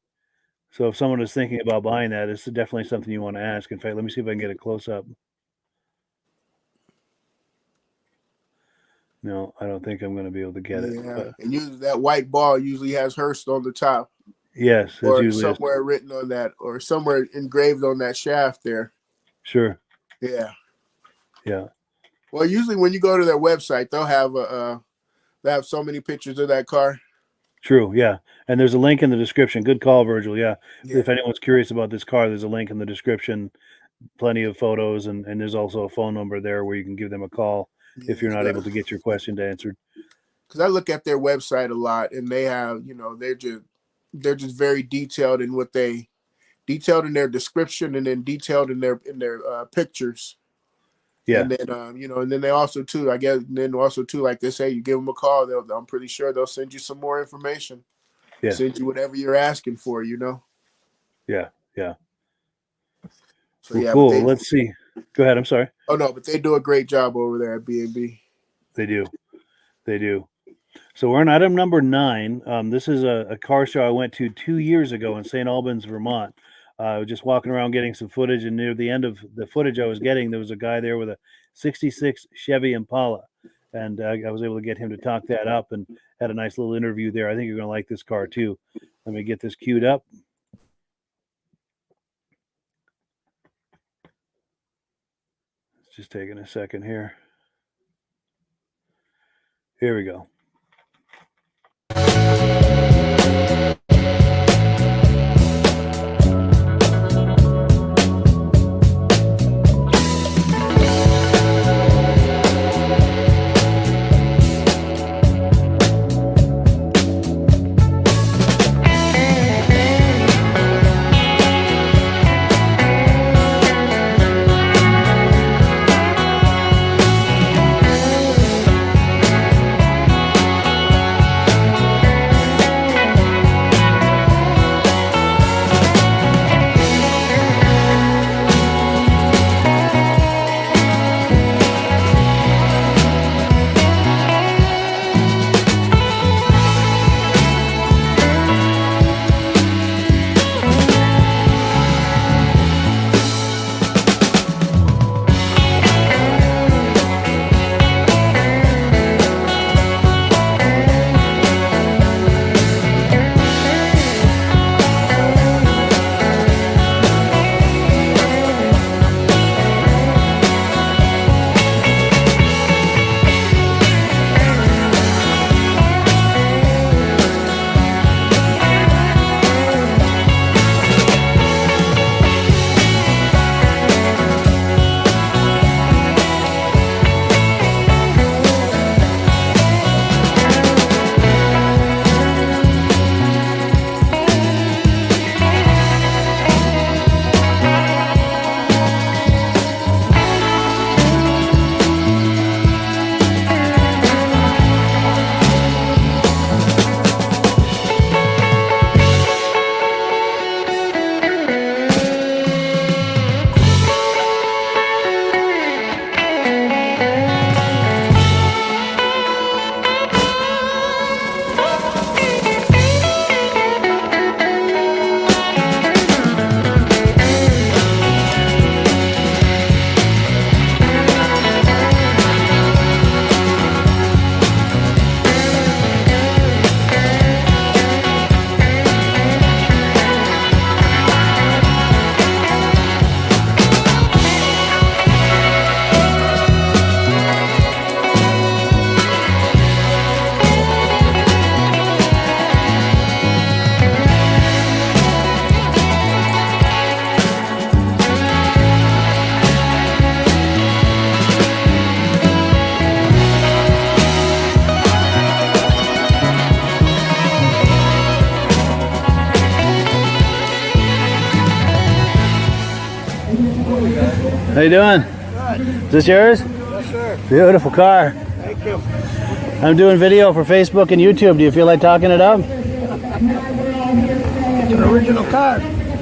So if someone is thinking about buying that, it's definitely something you want to ask. In fact, let me see if I can get a close up. No, I don't think I'm going to be able to get it. Yeah, and usually that white ball usually has Hearst on the top. Yes, or somewhere written on that, or somewhere engraved on that shaft there. Sure. Yeah. Yeah. Well, usually when you go to their website, they'll have so many pictures of that car. True. Yeah, and there's a link in the description. Good call, Virgil. Yeah. If anyone's curious about this car, there's a link in the description. Plenty of photos, and there's also a phone number there where you can give them a call if you're not able to get your questions answered. Because I look at their website a lot, and they have, they're just very detailed in detailed in their description, and then detailed in their pictures. Yeah. And then and then they also too, I guess, like they say, you give them a call, I'm pretty sure they'll send you some more information. Yeah. Send you whatever you're asking for, Yeah. Yeah. So yeah. Cool. Let's see. Go ahead. I'm sorry. Oh no, but they do a great job over there at B&B. They do. So we're on item number 9. This is a car show I went to 2 years ago in St. Albans, Vermont. I was just walking around getting some footage, and near the end of the footage I was getting, there was a guy there with a 66 Chevy Impala. And I was able to get him to talk that up and had a nice little interview there. I think you're going to like this car too. Let me get this queued up. It's just taking a second here. Here we go. How you doing? Good. Is this yours? Yes, sir. Beautiful car. Thank you. I'm doing video for Facebook and YouTube. Do you feel like talking it up? It's an original car.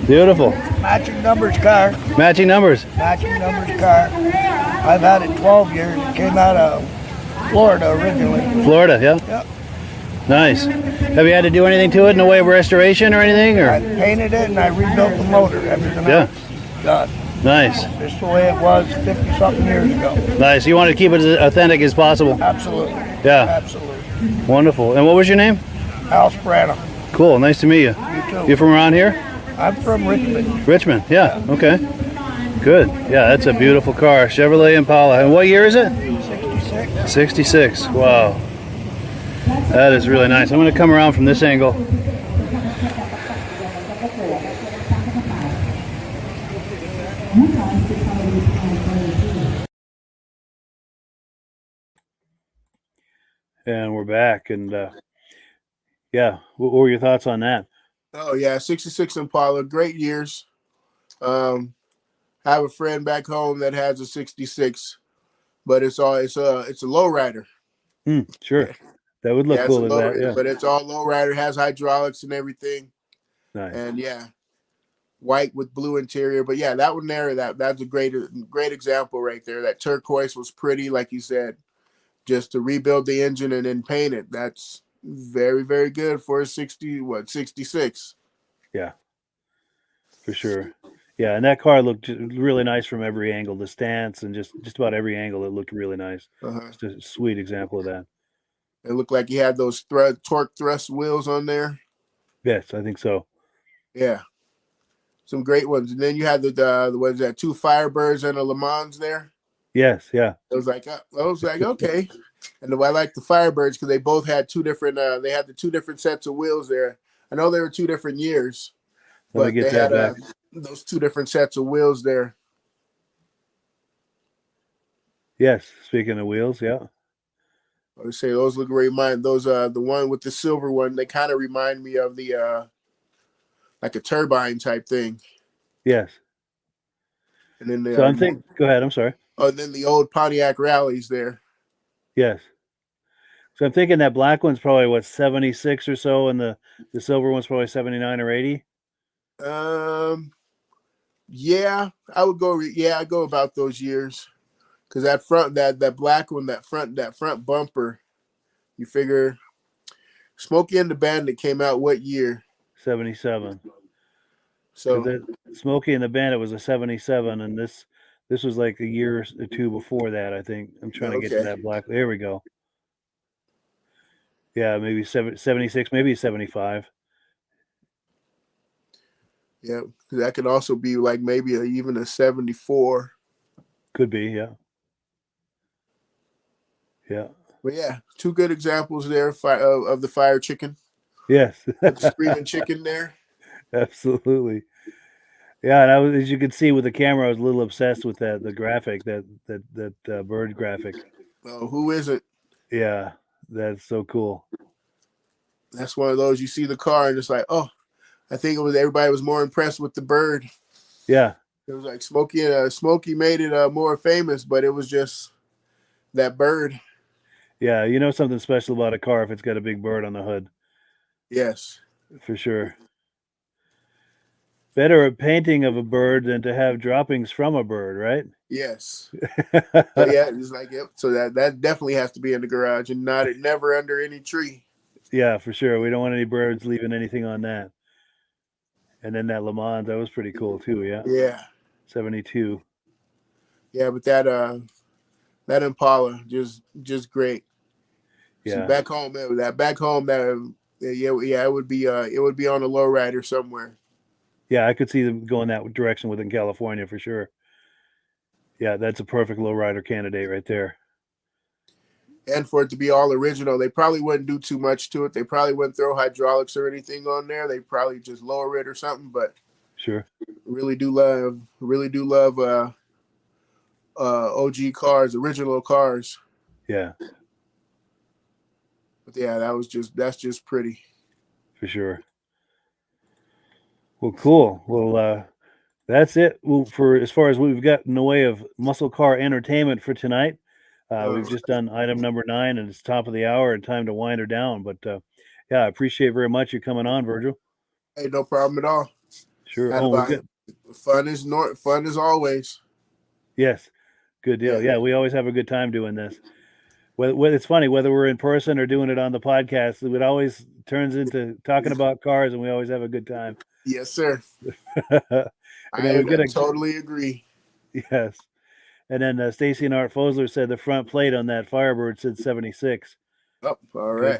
Beautiful. Matching numbers car. Matching numbers. Matching numbers car. I've had it 12 years. It came out of Florida originally. Florida, yeah? Yep. Nice. Have you had to do anything to it in the way of restoration or anything? I Or painted it and I rebuilt the motor. Everything Yeah. else done. Nice. Just the way it was 50-something years ago. Nice. You want to keep it as authentic as possible. Absolutely. Yeah. Absolutely. Wonderful. And what was your name? Al Sprano. Cool. Nice to meet you. You too. You from around here? I'm from Richmond. Richmond. Yeah. Okay. Good. Yeah, that's a beautiful car. Chevrolet Impala. And what year is it? 66. 66. Wow. That is really nice. I'm going to come around from this angle. And we're back. And yeah, what were your thoughts on that? Oh yeah, 66 Impala, great years. I have a friend back home that has a 66, but it's a lowrider. Sure. That would look Yeah, cool as that. Yeah. but it's all lowrider, has hydraulics and everything. Nice. And yeah, white with blue interior. But yeah, that one there, that's a great example right there. That turquoise was pretty, like you said. just to rebuild the engine and then paint it. That's very, very good for a 66. Yeah, for sure. Yeah, and that car looked really nice from every angle. The stance and just about every angle, it looked really nice. Just a sweet example of that. It looked like he had those torque thrust wheels on there. Yes, I think so. Yeah, some great ones. And then you had the what is that? 2 Firebirds and a Le Mans there. Yes, yeah. I was like, okay. And I like the Firebirds because they both had 2 different. They had the 2 different sets of wheels there. I know they were 2 different years, but they had those 2 different sets of wheels there. Yes, speaking of wheels, yeah. I would say those look the one with the silver one. They kind of remind me of the like a turbine type thing. Yes. And then so I'm thinking. Go ahead. I'm sorry. Oh, and then the old Pontiac rallies there. Yes. So I'm thinking that black one's probably 76 or so, and the silver one's probably 79 or 80. Yeah, I would go. Yeah, I go about those years, because that black one, that front bumper, you figure, Smokey and the Bandit came out what year? 77. So Smokey and the Bandit was a 77, and this was like a year or 2 before that, I think. I'm trying to get to that black. There we go. Yeah, maybe 76, maybe 75. Yeah, that could also be like maybe even a 74. Could be, yeah. Yeah. But yeah, 2 good examples there of the fire chicken. Yes. With the screaming chicken there. Absolutely. Yeah, and as you can see with the camera, I was a little obsessed with the graphic, that bird graphic. Oh, who isn't? Yeah, that's so cool. That's one of those, you see the car and it's like, oh, I think everybody was more impressed with the bird. Yeah. It was like Smokey made it more famous, but it was just that bird. Yeah, you know something special about a car if it's got a big bird on the hood. Yes. For sure. Better a painting of a bird than to have droppings from a bird, right? Yes. But yeah, it's like, yep. So that definitely has to be in the garage and never under any tree. Yeah, for sure. We don't want any birds leaving anything on that. And then that Le Mans, that was pretty cool too, yeah. Yeah. 72. Yeah, but that Impala just great. Yeah. So back home, it would be on a lowrider somewhere. Yeah, I could see them going that direction within California for sure. Yeah, that's a perfect lowrider candidate right there. And for it to be all original, they probably wouldn't do too much to it. They probably wouldn't throw hydraulics or anything on there. They probably just lower it or something. But sure, really do love OG cars, original cars. Yeah. But yeah, that's just pretty. For sure. Well, cool. Well, that's it. Well, for as far as what we've got in the way of muscle car entertainment for tonight. We've just done item number 9, and it's top of the hour and time to wind her down. But yeah, I appreciate very much you coming on, Virgil. Hey, no problem at all. Sure. Fun as always. Yes. Good deal. Yeah, we always have a good time doing this. It's funny, whether we're in person or doing it on the podcast, it always turns into talking about cars, and we always have a good time. Yes, sir. I totally agree. Yes. And then Stacy and Art Fosler said the front plate on that Firebird said 76. Oh, all right.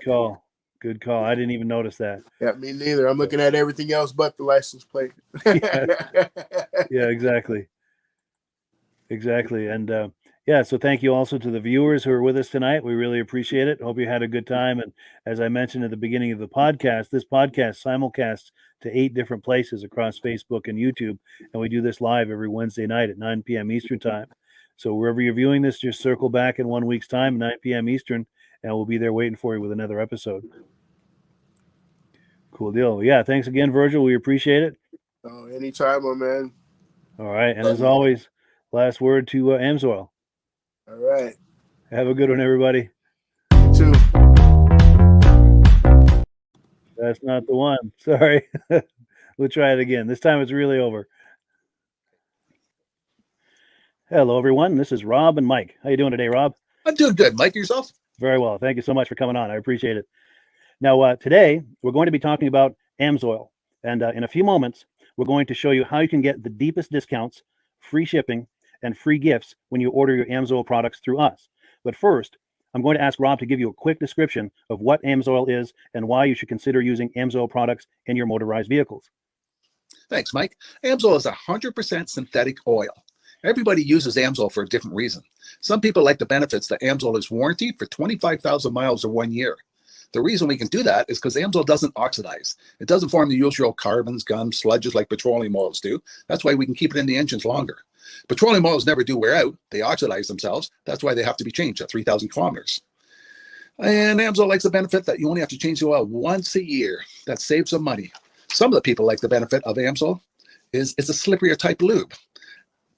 Good call. I didn't even notice that. Yeah, me neither. I'm looking at everything else but the license plate. Yeah, exactly. Exactly. And yeah, so thank you also to the viewers who are with us tonight. We really appreciate it. Hope you had a good time. And as I mentioned at the beginning of the podcast, this podcast simulcasts to 8 different places across Facebook and YouTube. And we do this live every Wednesday night at 9 p.m. Eastern time. So wherever you're viewing this, just circle back in 1 week's time, 9 p.m. Eastern, and we'll be there waiting for you with another episode. Cool deal. Yeah, thanks again, Virgil. We appreciate it. Oh, anytime, my man. All right. And as always, last word to Amsoil. All right. Have a good one, everybody. You too. That's not the one. Sorry. We'll try it again. This time it's really over. Hello, everyone. This is Rob and Mike. How you doing today, Rob? I'm doing good. Mike, yourself? Very well. Thank you so much for coming on. I appreciate it. Now, today we're going to be talking about AMSOIL. And in a few moments, we're going to show you how you can get the deepest discounts, free shipping, and free gifts when you order your AMSOIL products through us. But first, I'm going to ask Rob to give you a quick description of what AMSOIL is and why you should consider using AMSOIL products in your motorized vehicles. Thanks, Mike. AMSOIL is 100% synthetic oil. Everybody uses AMSOIL for a different reason. Some people like the benefits that AMSOIL is warranted for 25,000 miles or 1 year. The reason we can do that is because AMSOIL doesn't oxidize. It doesn't form the usual carbons, gums, sludges like petroleum oils do. That's why we can keep it in the engines longer. Petroleum oils never do wear out. They oxidize themselves. That's why they have to be changed at 3,000 kilometers. And AMSOIL likes the benefit that you only have to change the oil once a year. That saves some money. Some of the people like the benefit of AMSOIL is it's a slipperier type lube.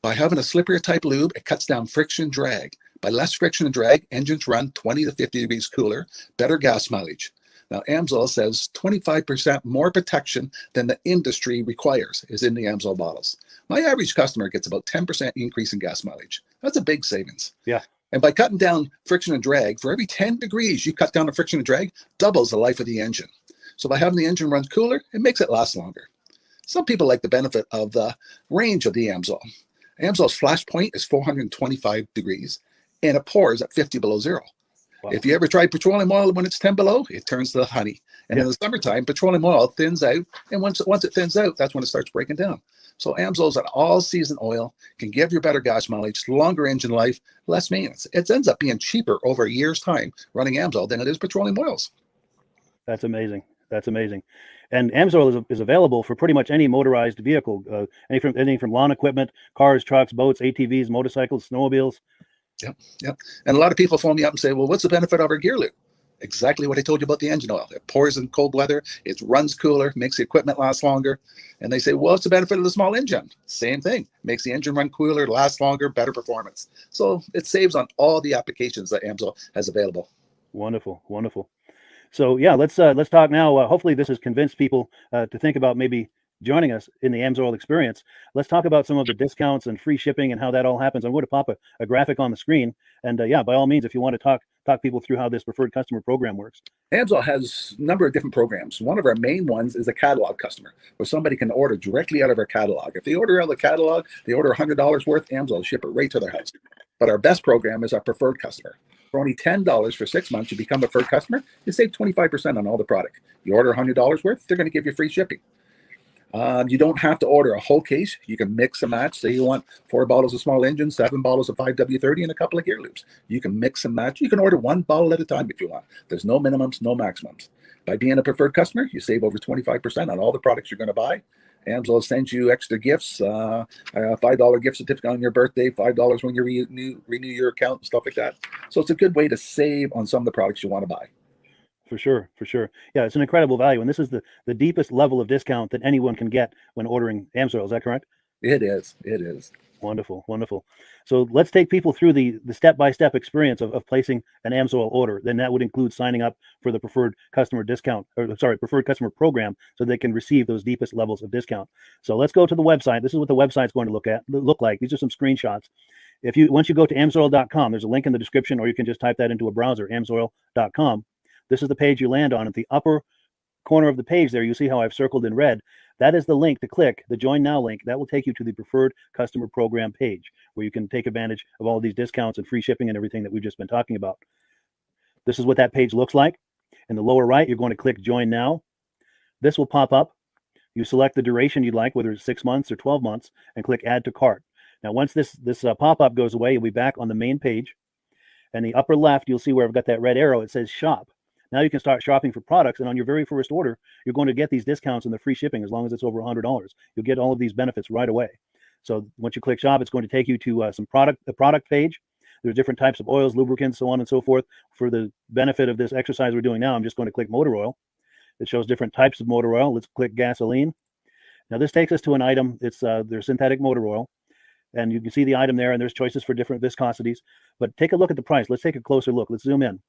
By having a slipperier type lube, it cuts down friction and drag. By less friction and drag, engines run 20 to 50 degrees cooler, better gas mileage. Now, AMSOIL says 25% more protection than the industry requires is in the AMSOIL bottles. My average customer gets about 10% increase in gas mileage. That's a big savings. Yeah. And by cutting down friction and drag, for every 10 degrees you cut down the friction and drag, doubles the life of the engine. So by having the engine run cooler, it makes it last longer. Some people like the benefit of the range of the AMSOIL. AMSOIL's flash point is 425 degrees, and it pours at 50 below zero. Wow. If you ever try petroleum oil when it's 10 below, it turns to honey. And in the summertime, petroleum oil thins out, and once it thins out, that's when it starts breaking down. So AMSOIL is an all-season oil, can give you better gas mileage, longer engine life, less maintenance. It ends up being cheaper over a year's time running AMSOIL than it is petroleum oils. That's amazing. That's amazing. And AMSOIL is available for pretty much any motorized vehicle, anything from lawn equipment, cars, trucks, boats, ATVs, motorcycles, snowmobiles. Yep. And a lot of people phone me up and say, well, what's the benefit of our gear lube? Exactly what I told you about the engine oil. It pours in cold weather, it runs cooler, makes the equipment last longer. And they say, well, what's the benefit of the small engine? Same thing. Makes the engine run cooler, last longer, better performance. So it saves on all the applications that AMSOIL has available. Wonderful, wonderful. So yeah, let's talk now. Hopefully this has convinced people to think about maybe joining us in the AMSOIL experience. Let's talk about some of the discounts and free shipping and how that all happens. I'm going to pop a graphic on the screen. And yeah, by all means, if you want to talk people through how this preferred customer program works. AMSOIL has a number of different programs. One of our main ones is a catalog customer, where somebody can order directly out of our catalog. If they order out of the catalog, they order $100 worth, AMSOIL will ship it right to their house. But our best program is our preferred customer. For only $10 for 6 months, you become a preferred customer, you save 25% on all the product. You order $100 worth, they're going to give you free shipping. You don't have to order a whole case. You can mix and match. Say you want 4 bottles of small engine, 7 bottles of 5W30, and a couple of gear loops. You can mix and match. You can order 1 bottle at a time if you want. There's no minimums, no maximums. By being a preferred customer, you save over 25% on all the products you're going to buy. AMSOIL sends you extra gifts, a $5 gift certificate on your birthday, $5 when you renew your account, and stuff like that. So it's a good way to save on some of the products you want to buy. For sure, for sure. Yeah, it's an incredible value. And this is the deepest level of discount that anyone can get when ordering AMSOIL. Is that correct? It is. It is. Wonderful, wonderful. So let's take people through the step-by-step experience of placing an AMSOIL order. Then that would include signing up for the preferred customer preferred customer program, so they can receive those deepest levels of discount. So let's go to the website. This is what the website's going to look like. These are some screenshots. Once you go to amsoil.com, there's a link in the description, or you can just type that into a browser, amsoil.com. This is the page you land on. At the upper corner of the page there, you see how I've circled in red. That is the link to click, the Join Now link. That will take you to the Preferred Customer Program page, where you can take advantage of all of these discounts and free shipping and everything that we've just been talking about. This is what that page looks like. In the lower right, you're going to click Join Now. This will pop up. You select the duration you'd like, whether it's 6 months or 12 months, and click Add to Cart. Now, once this pop-up goes away, you'll be back on the main page. And the upper left, you'll see where I've got that red arrow. It says Shop. Now you can start shopping for products, and on your very first order, you're going to get these discounts and the free shipping as long as it's over $100. You'll get all of these benefits right away. So once you click Shop, it's going to take you to the product page. There's different types of oils, lubricants, so on and so forth. For the benefit of this exercise we're doing now, I'm just going to click motor oil. It shows different types of motor oil. Let's click gasoline. Now this takes us to an item. It's their synthetic motor oil. And you can see the item there, and there's choices for different viscosities. But take a look at the price. Let's take a closer look. Let's zoom in.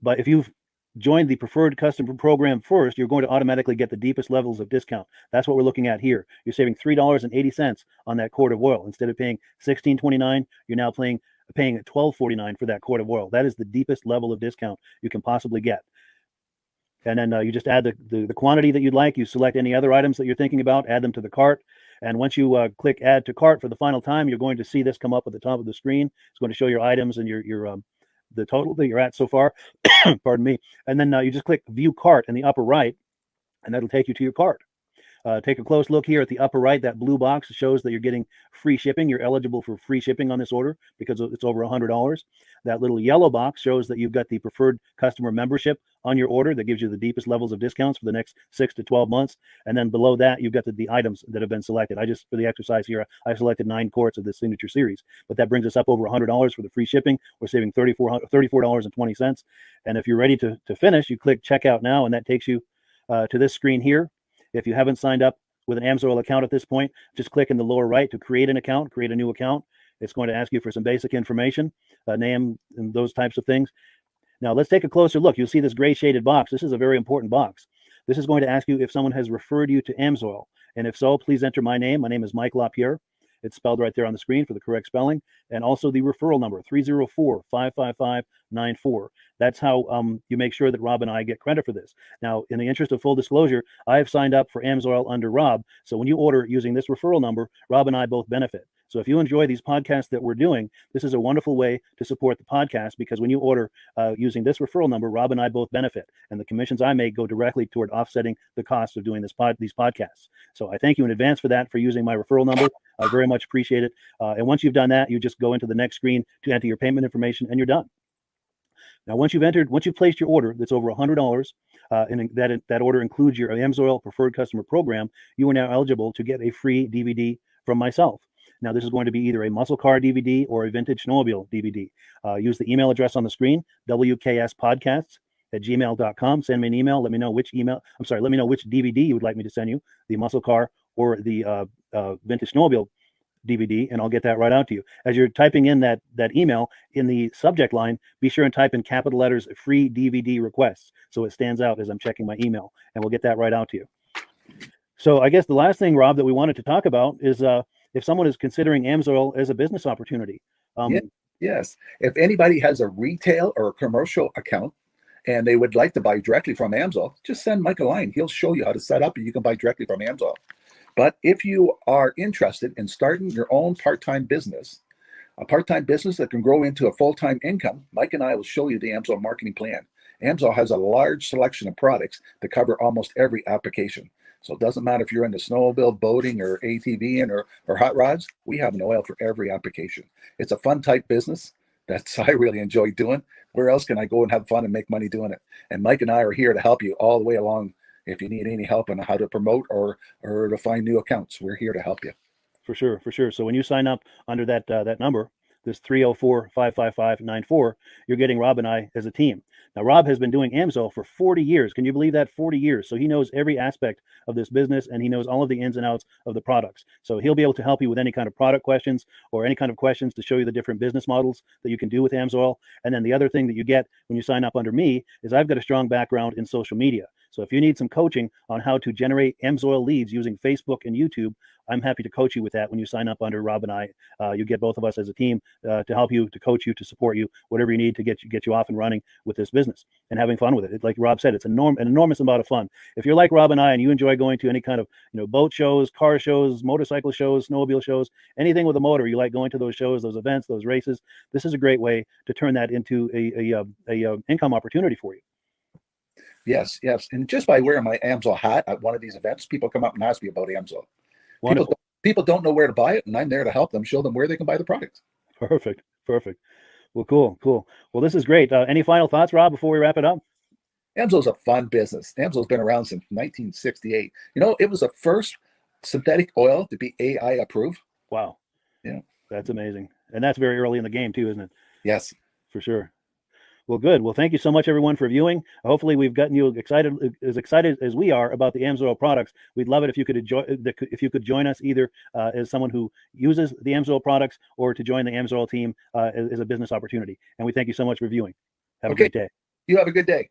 But if you've joined the preferred customer program first, you're going to automatically get the deepest levels of discount. That's what we're looking at here. You're saving $3.80 on that quart of oil. Instead of paying $16.29, you're now paying paying at $12.49 for that quart of oil. That is the deepest level of discount you can possibly get. And then you just add the quantity that you'd like. You select any other items that you're thinking about, add them to the cart. And once you click add to cart for the final time, you're going to see this come up at the top of the screen. It's going to show your items and your the total that you're at so far. Pardon me. And then you just click view cart in the upper right, and that'll take you to your cart. Take a close look here at the upper right. That blue box shows that you're getting free shipping. You're eligible for free shipping on this order because it's over $100. That little yellow box shows that you've got the preferred customer membership on your order that gives you the deepest levels of discounts for the next 6 to 12 months. And then below that, you've got the items that have been selected. For the exercise here, I selected 9 quarts of the Signature Series, but that brings us up over $100 for the free shipping. We're saving $34.20. And if you're ready to finish, you click checkout now, and that takes you to this screen here. If you haven't signed up with an AMSOIL account at this point, just click in the lower right to create an account, create a new account. It's going to ask you for some basic information, name and those types of things. Now let's take a closer look. You'll see this gray shaded box. This is a very important box. This is going to ask you if someone has referred you to AMSOIL. And if so, please enter my name. My name is Mike LaRiviere. It's spelled right there on the screen for the correct spelling. And also the referral number, 304-555-94. That's how you make sure that Rob and I get credit for this. Now, in the interest of full disclosure, I have signed up for AMSOIL under Rob. So when you order using this referral number, Rob and I both benefit. So if you enjoy these podcasts that we're doing, this is a wonderful way to support the podcast, because when you order using this referral number, Rob and I both benefit. And the commissions I make go directly toward offsetting the cost of doing these podcasts. So I thank you in advance for that, for using my referral number. I very much appreciate it. And once you've done that, you just go into the next screen to enter your payment information, and you're done. Now, once you've placed your order that's over $100, and that order includes your AMSOIL Preferred Customer Program, you are now eligible to get a free DVD from myself. Now, this is going to be either a muscle car DVD or a vintage snowmobile DVD. Use the email address on the screen, wkspodcasts@gmail.com. Send me an email. Let me know which DVD you would like me to send you, the muscle car or the vintage snowmobile DVD, and I'll get that right out to you. As you're typing in that email, in the subject line, be sure and type in capital letters free DVD requests, so it stands out as I'm checking my email, and we'll get that right out to you. So I guess the last thing, Rob, that we wanted to talk about is if someone is considering AMSOIL as a business opportunity. Yes. If anybody has a retail or a commercial account and they would like to buy directly from AMSOIL, just send Mike a line. He'll show you how to set up, and you can buy directly from AMSOIL. But if you are interested in starting your own part-time business, a part-time business that can grow into a full-time income, Mike and I will show you the AMSOIL marketing plan. AMSOIL has a large selection of products that cover almost every application. So it doesn't matter if you're into snowmobile, boating, or ATVing, or hot rods. We have an oil for every application. It's a fun type business that I really enjoy doing. Where else can I go and have fun and make money doing it? And Mike and I are here to help you all the way along. If you need any help on how to promote or to find new accounts, we're here to help you. For sure. So when you sign up under that number, this 304-555-94, you're getting Rob and I as a team. Now, Rob has been doing AMSOIL for 40 years. Can you believe that? 40 years. So he knows every aspect of this business, and he knows all of the ins and outs of the products. So he'll be able to help you with any kind of product questions or any kind of questions to show you the different business models that you can do with AMSOIL. And then the other thing that you get when you sign up under me is I've got a strong background in social media. So if you need some coaching on how to generate AMSOIL leads using Facebook and YouTube, I'm happy to coach you with that when you sign up under Rob and I. You get both of us as a team to help you, to coach you, to support you, whatever you need to get you off and running with this business and having fun with it. Like Rob said, it's an enormous amount of fun. If you're like Rob and I and you enjoy going to any kind of boat shows, car shows, motorcycle shows, snowmobile shows, anything with a motor, you like going to those shows, those events, those races, this is a great way to turn that into a income opportunity for you. Yes. And just by wearing my AMSOIL hat at one of these events, people come up and ask me about AMSOIL. People don't know where to buy it, and I'm there to help them, show them where they can buy the product. Perfect. Well, cool. Well, this is great. Any final thoughts, Rob, before we wrap it up? AMSOIL's a fun business. AMSOIL's been around since 1968. It was the first synthetic oil to be AI approved. Wow. Yeah. That's amazing. And that's very early in the game too, isn't it? Yes. For sure. Well, good. Well, thank you so much, everyone, for viewing. Hopefully, we've gotten you excited as we are about the AMSOIL products. We'd love it if you could join us either as someone who uses the AMSOIL products or to join the AMSOIL team as a business opportunity. And we thank you so much for viewing. Have a great day. You have a good day.